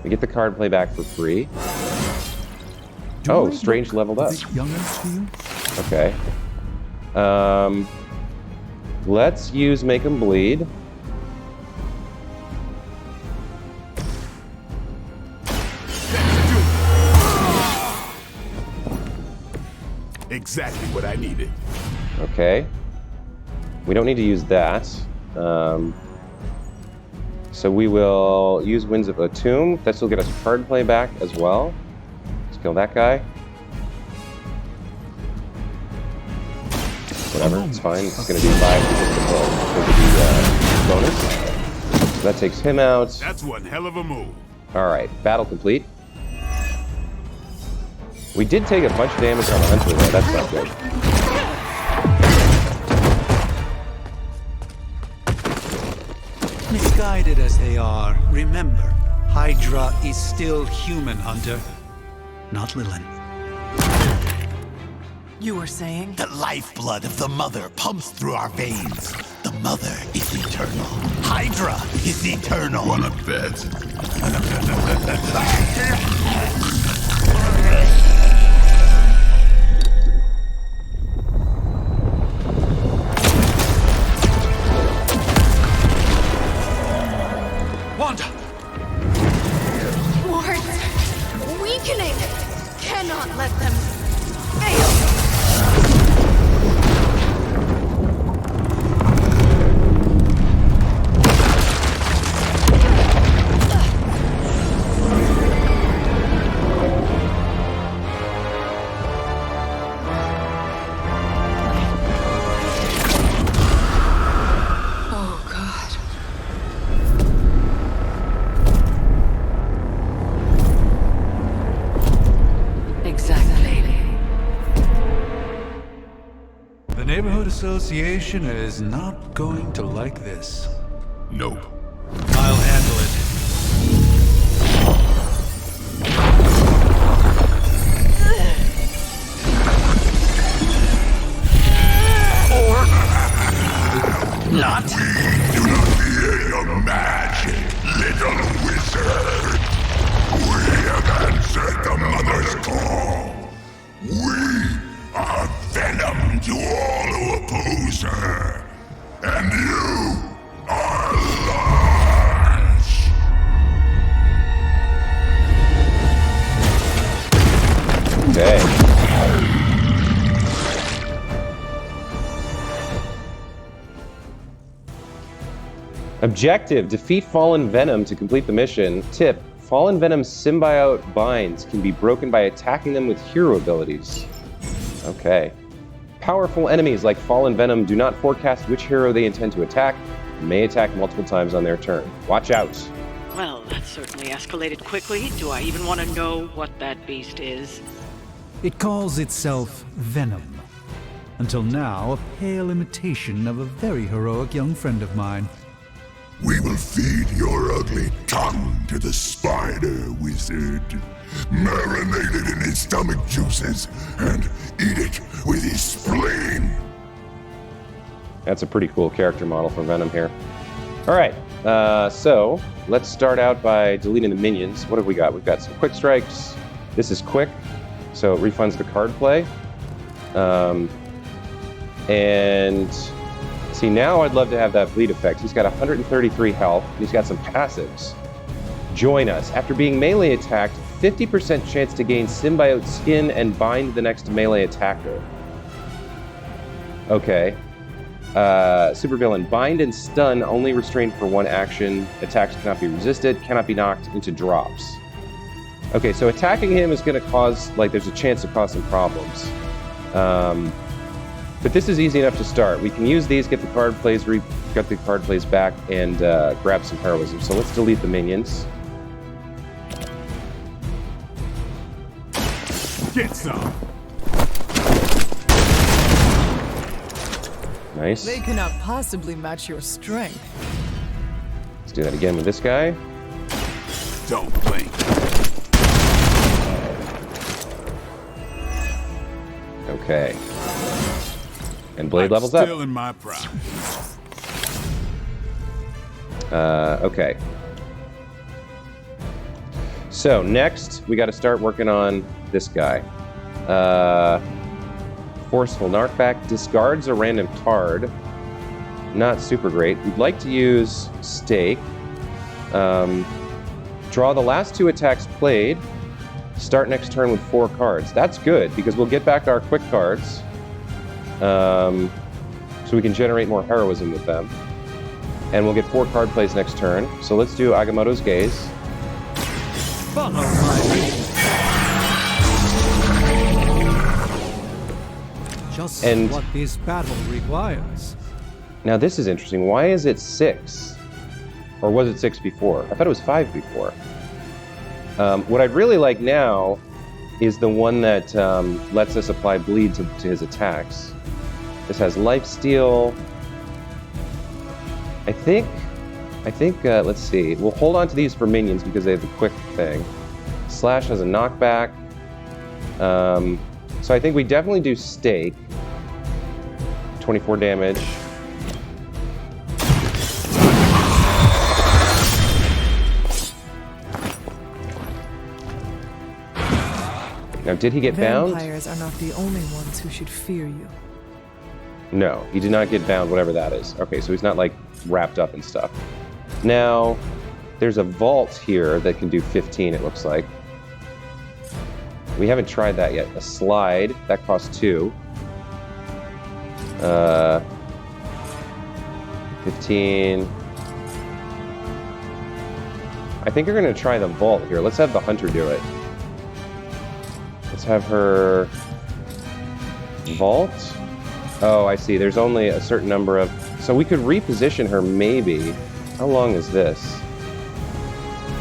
We get the card play back for free. Oh, Strange leveled up. Okay. Let's use Make 'em Bleed. Exactly what I needed. Okay. We don't need to use that. So we will use Winds of Atum. This will get us card play back as well. Let's kill that guy. Whatever, it's fine. It's going to do 5 because of the bonus. So that takes him out. That's one hell of a move. All right, battle complete. We did take a bunch of damage on the Hunter though. That's not good. Misguided as they are, remember, Hydra is still human, Hunter, not Lilith. You were saying? The lifeblood of the Mother pumps through our veins. The Mother is eternal. Hydra is eternal. Wanna bet? Wanda! Wards! Weakening! Cannot let them fail! The Neighborhood Association is not going to like this. Nope. I'll handle it. Not. We do not fear your magic, little wizard. We have answered the Mother's call. We are venom to all who oppose her. And you are large. Okay. Objective, defeat Fallen Venom to complete the mission. Tip, Fallen Venom's symbiote binds can be broken by attacking them with hero abilities. Okay. Powerful enemies like Fallen Venom do not forecast which hero they intend to attack and may attack multiple times on their turn. Watch out. Well, that certainly escalated quickly. Do I even want to know what that beast is? It calls itself Venom. Until now, a pale imitation of a very heroic young friend of mine. We will feed your ugly tongue to the spider wizard, marinate it in his stomach juices, and eat it with his spleen. That's a pretty cool character model for Venom here. All right, so let's start out by deleting the minions. What have we got? We've got some quick strikes. This is quick, so it refunds the card play. And see, now I'd love to have that bleed effect. He's got 133 health. He's got some passives. Join us. After being melee attacked, 50% chance to gain symbiote skin and bind the next melee attacker. Okay. Supervillain. Bind and stun only restrained for one action. Attacks cannot be resisted, cannot be knocked into drops. Okay, so attacking him is going to cause, like, there's a chance to cause some problems. But this is easy enough to start. We can use these, get the card plays back, and grab some heroism. So let's delete the minions. Get some. Nice. They cannot possibly match your strength. Let's do that again with this guy. Don't blink. Okay. And Blade levels up. Still in my prime. Okay. So next, we got to start working on this guy. Forceful Knockback discards a random card. Not super great. We'd like to use Stake. Draw the last 2 attacks played. Start next turn with 4 cards. That's good, because we'll get back our quick cards. So we can generate more heroism with them. And we'll get 4 card plays next turn. So let's do Agamotto's Gaze. Follow my lead. Just what this battle requires. Now this is interesting. Why is it 6? Or was it 6 before? I thought it was 5 before. What I'd really like now is the one that lets us apply bleed to his attacks. This has lifesteal. I think, let's see. We'll hold on to these for minions because they have the quick thing. Slash has a knockback. So I think we definitely do stake. 24 damage. Now, did he get bound? Vampires are not the only ones who should fear you. No, he did not get bound, whatever that is. Okay, so he's not, like, wrapped up and stuff. Now, there's a vault here that can do 15, it looks like. We haven't tried that yet. A slide, that costs 2. 15. I think we're going to try the vault here. Let's have the hunter do it. Let's have her vault. Oh, I see. There's only a certain number of... So we could reposition her, maybe. How long is this?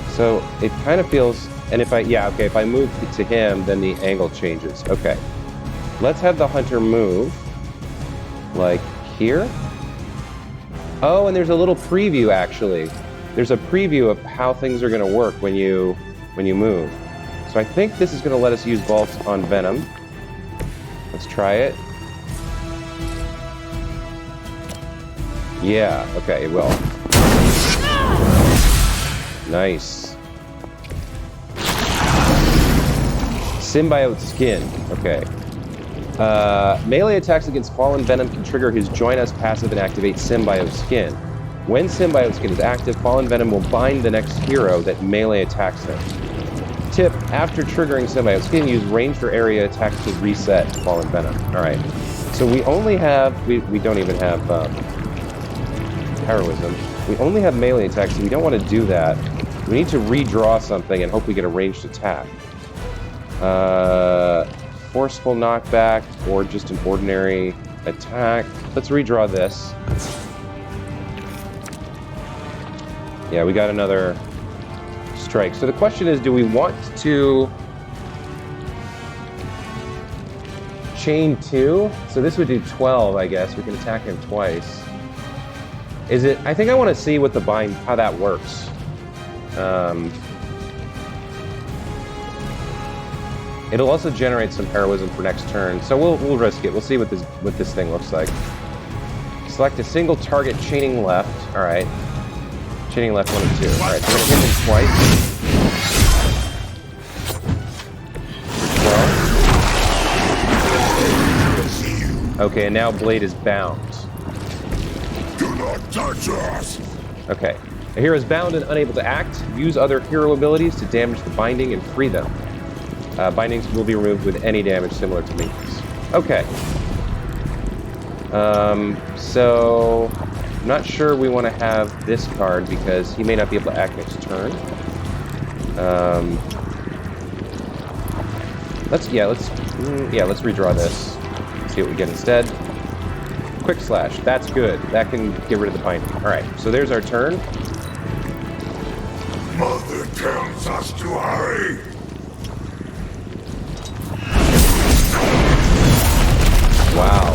So it kind of feels... And if I... Yeah, okay. If I move to him, then the angle changes. Okay. Let's have the hunter move. Like here. Oh, and there's a little preview, actually. There's a preview of how things are going to work when you move. So I think this is going to let us use vaults on Venom. Let's try it. Yeah, okay, it will. Nice. Symbiote Skin. Okay. Melee attacks against Fallen Venom can trigger his Join Us passive and activate Symbiote Skin. When Symbiote Skin is active, Fallen Venom will bind the next hero that melee attacks him. Tip, after triggering Symbiote Skin, use ranged or area attacks to reset Fallen Venom. Alright. So we only have... We don't even have heroism. We only have melee attacks, so we don't want to do that. We need to redraw something and hope we get a ranged attack. Forceful knockback or just an ordinary attack. Let's redraw this. Yeah, we got another strike. So the question is, do we want to chain 2? So this would do 12, I guess. We can attack him twice. Is it... I think I want to see what the bind... how that works. It'll also generate some heroism for next turn, so we'll risk it. We'll see what this thing looks like. Select a single target chaining left. All right, chaining left 1 and 2. All right, so we're gonna hit him twice. 12. Okay, and now Blade is bound. Do not touch us. Okay, a hero is bound and unable to act. Use other hero abilities to damage the binding and free them. Bindings will be removed with any damage similar to minions. Okay. So I'm not sure we want to have this card because he may not be able to act next turn. Let's redraw this. See what we get instead. Quick slash. That's good. That can get rid of the binding. All right. So there's our turn. Mother tells us to hurry. Wow.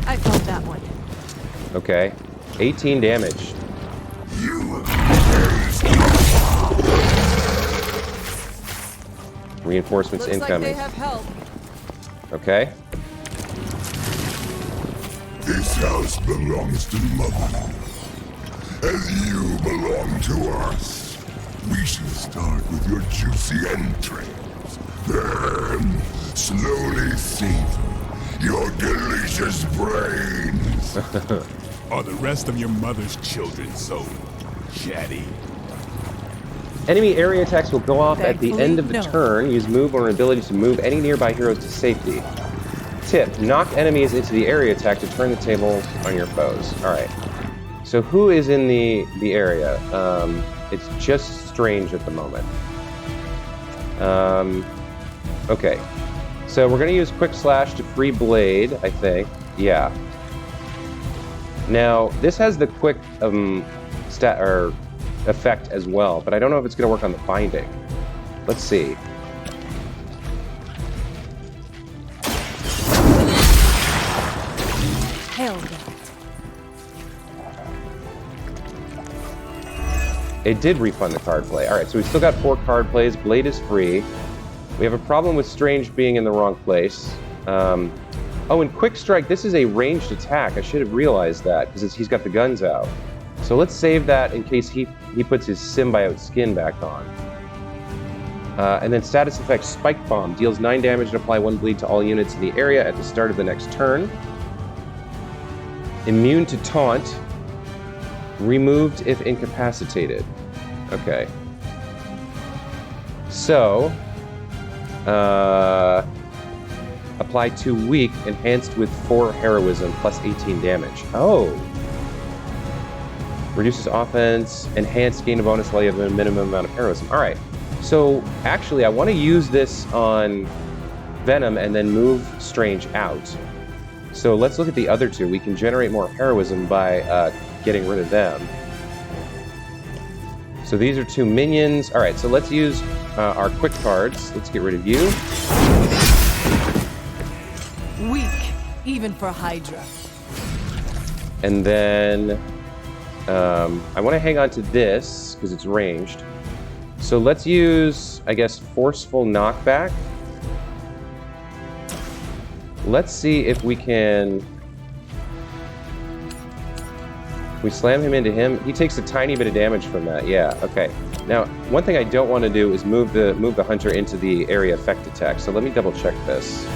I felt that one. Okay. 18 damage. Reinforcements incoming. Like they have help. Okay. This house belongs to Mother, as you belong to us. We should start with your juicy entrails, then slowly savor your delicious brains. Are the rest of your mother's children so chatty? Enemy area attacks will go off at the Thankfully, end of the no. turn. Use move or an ability to move any nearby heroes to safety. Tip, knock enemies into the area attack to turn the tables on your foes. Alright. So who is in the area? It's just Strange at the moment. Okay. So we're going to use Quick Slash to free Blade, I think. Yeah. Now, this has the quick stat or effect as well, but I don't know if it's going to work on the binding. Let's see. Hell yeah. It did refund the card play. All right, so we've still got 4 card plays. Blade is free. We have a problem with Strange being in the wrong place. Oh, and Quick Strike, this is a ranged attack. I should have realized that, because he's got the guns out. So let's save that in case he puts his symbiote skin back on. And then status effect Spike Bomb. Deals 9 damage and apply 1 bleed to all units in the area at the start of the next turn. Immune to Taunt. Removed if incapacitated. Okay. So... apply 2 weak, enhanced with 4 heroism, plus 18 damage. Oh! Reduces offense, enhanced, gain a bonus while you have a minimum amount of heroism. Alright, so actually I want to use this on Venom and then move Strange out. So let's look at the other 2. We can generate more heroism by getting rid of them. So these are 2 minions. Alright, so let's use our quick cards. Let's get rid of you. Weak, even for Hydra. And then I want to hang on to this because it's ranged. So let's use, I guess, Forceful Knockback. Let's see if we can... We slam him into him. He takes a tiny bit of damage from that. Yeah, okay. Now, one thing I don't want to do is move the hunter into the area effect attack. So let me double check this.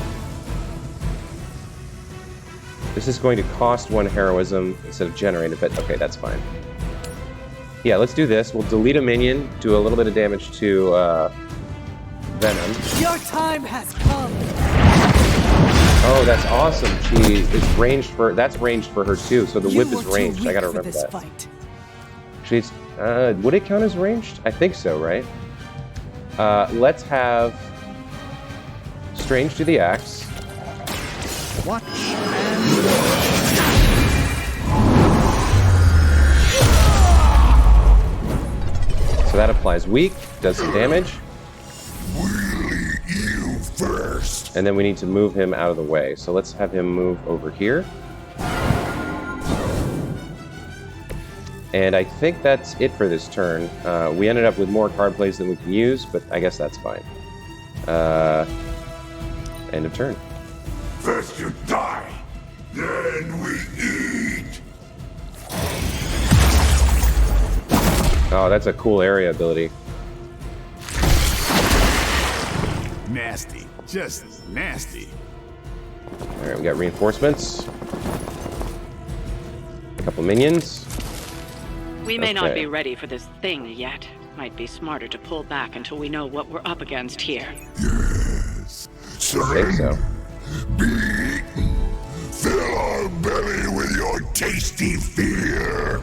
This is going to cost 1 heroism instead of generate it, but okay, that's fine. Yeah, let's do this. We'll delete a minion, do a little bit of damage to Venom. Your time has come. Oh, that's awesome. She is ranged for... That's ranged for her, too. So the whip is ranged. I gotta remember that. Fight. She's... would it count as ranged? I think so, right? Let's have... Strange to the axe. Watch So that applies weak, does some damage. You first. And then we need to move him out of the way. So let's have him move over here. And I think that's it for this turn. We ended up with more card plays than we can use, but I guess that's fine. End of turn. First you die, then we eat. Oh, that's a cool area ability. Nasty. Just nasty. Alright, we got reinforcements. A couple minions. We may not be ready for this thing yet. Might be smarter to pull back until we know what we're up against here. Yes. I think so. Be eaten. Fill our belly with your tasty fear.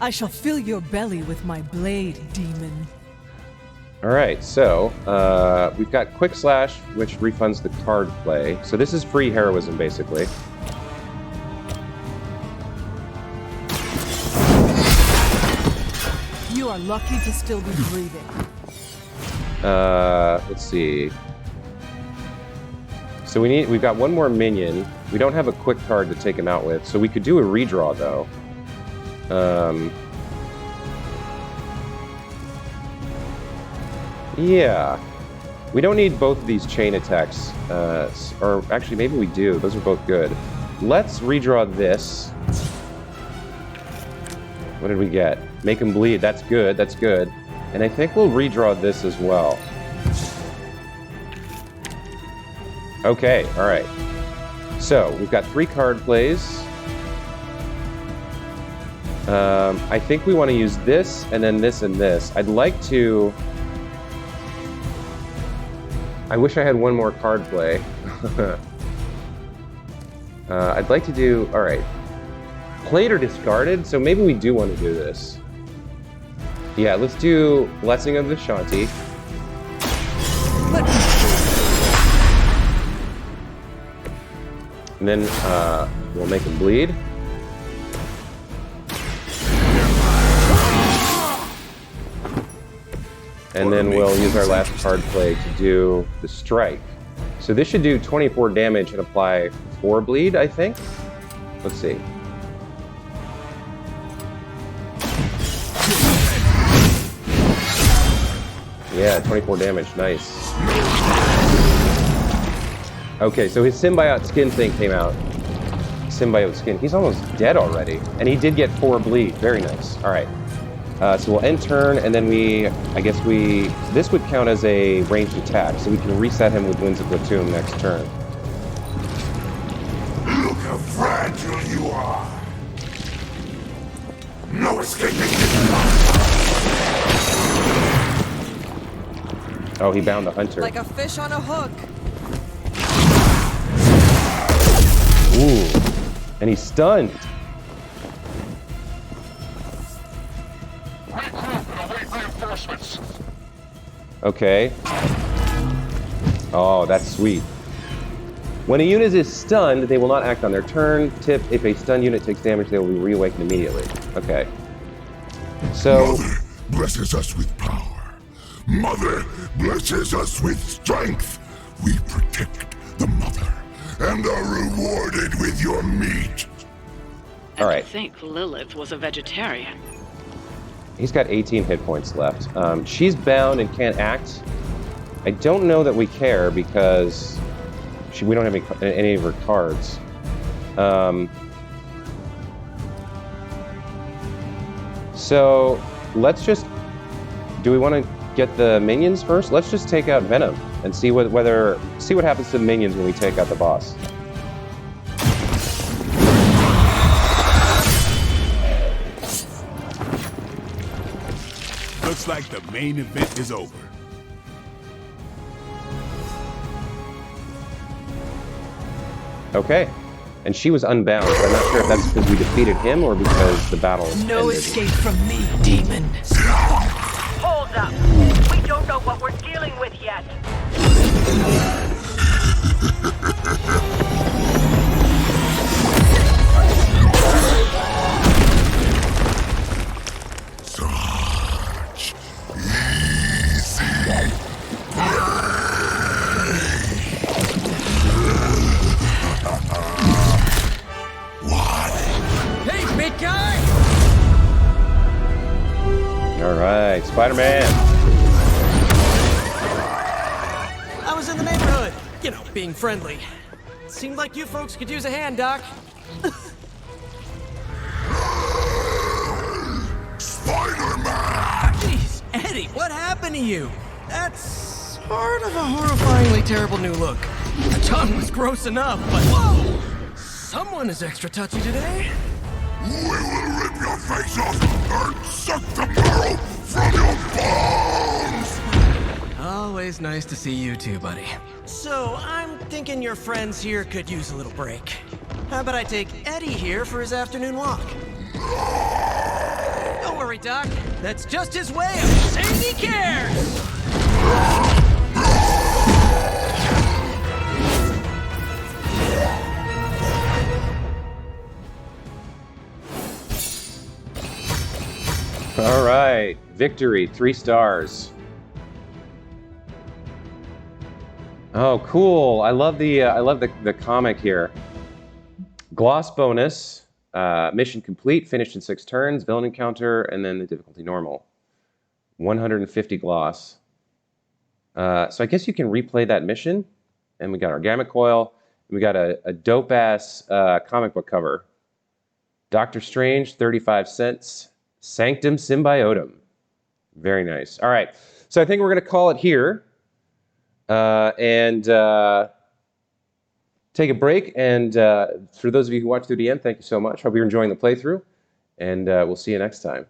I shall fill your belly with my blade, demon. Alright, so we've got Quick Slash, which refunds the card play. So this is free heroism, basically. You are lucky to still be breathing. Let's see. So we've got 1 more minion. We don't have a quick card to take him out with, so we could do a redraw, though. Yeah. We don't need both of these chain attacks. Or actually, maybe we do. Those are both good. Let's redraw this. What did we get? Make him bleed. That's good. That's good. And I think we'll redraw this as well. Okay. All right. So we've got 3 card plays. I think we want to use this and then this and this. I'd like to... I wish I had 1 more card play. I'd like to do... Alright. Played or discarded, so maybe we do want to do this. Yeah, let's do Blessing of the Shanti. And then we'll make him bleed. And then we'll use our last card play to do the strike. So this should do 24 damage and apply 4 bleed, I think. Let's see. Yeah, 24 damage, nice. Okay, so his symbiote skin thing came out. Symbiote skin, he's almost dead already. And he did get 4 bleed, very nice. All right, so we'll end turn, and then this would count as a ranged attack, so we can reset him with Winds of Platoon next turn. Look how fragile you are. No escaping. Oh, he bound the hunter. Like a fish on a hook. Ooh, and he's stunned. Okay. Oh, that's sweet. When a unit is stunned, they will not act on their turn. Tip, if a stunned unit takes damage, they will be reawakened immediately. Okay. So... Mother blesses us with power. Mother blesses us with strength. We protect the mother and are rewarded with your meat. All right. I think Lilith was a vegetarian. He's got 18 hit points left. She's bound and can't act. I don't know that we care because we don't have any of her cards. So let's just... Do we want to get the minions first? Let's just take out Venom and see what happens to the minions when we take out the boss. Looks like the main event is over. Okay. And she was unbound, but I'm not sure if that's because we defeated him or because the battle No ended. escape from me, demon. Hold up. We don't know what we're dealing with yet. Such easy Hey, big guy! All right, Spider-Man. I was in the neighborhood. You know, being friendly. Seemed like you folks could use a hand, Doc. Spider-Man! Jeez, Eddie, what happened to you? That's sort of a horrifyingly terrible new look. The tongue was gross enough, but whoa! Someone is extra touchy today. We will rip your face off and suck the marrow from your bones! Always nice to see you too, buddy. So, I'm thinking your friends here could use a little break. How about I take Eddie here for his afternoon walk? Don't worry, Doc. That's just his way of saying he cares! All right, victory, 3 stars. Oh, cool! I love the comic here. Gloss bonus, mission complete, finished in 6 turns, villain encounter, and then the difficulty normal. 150 gloss. So I guess you can replay that mission. And we got our gamma coil. And we got a dope ass comic book cover. Doctor Strange, 35 cents. Sanctum Symbiotum. Very nice. All right. So I think we're going to call it here. And take a break. And for those of you who watched through the end, thank you so much. Hope you're enjoying the playthrough. And we'll see you next time.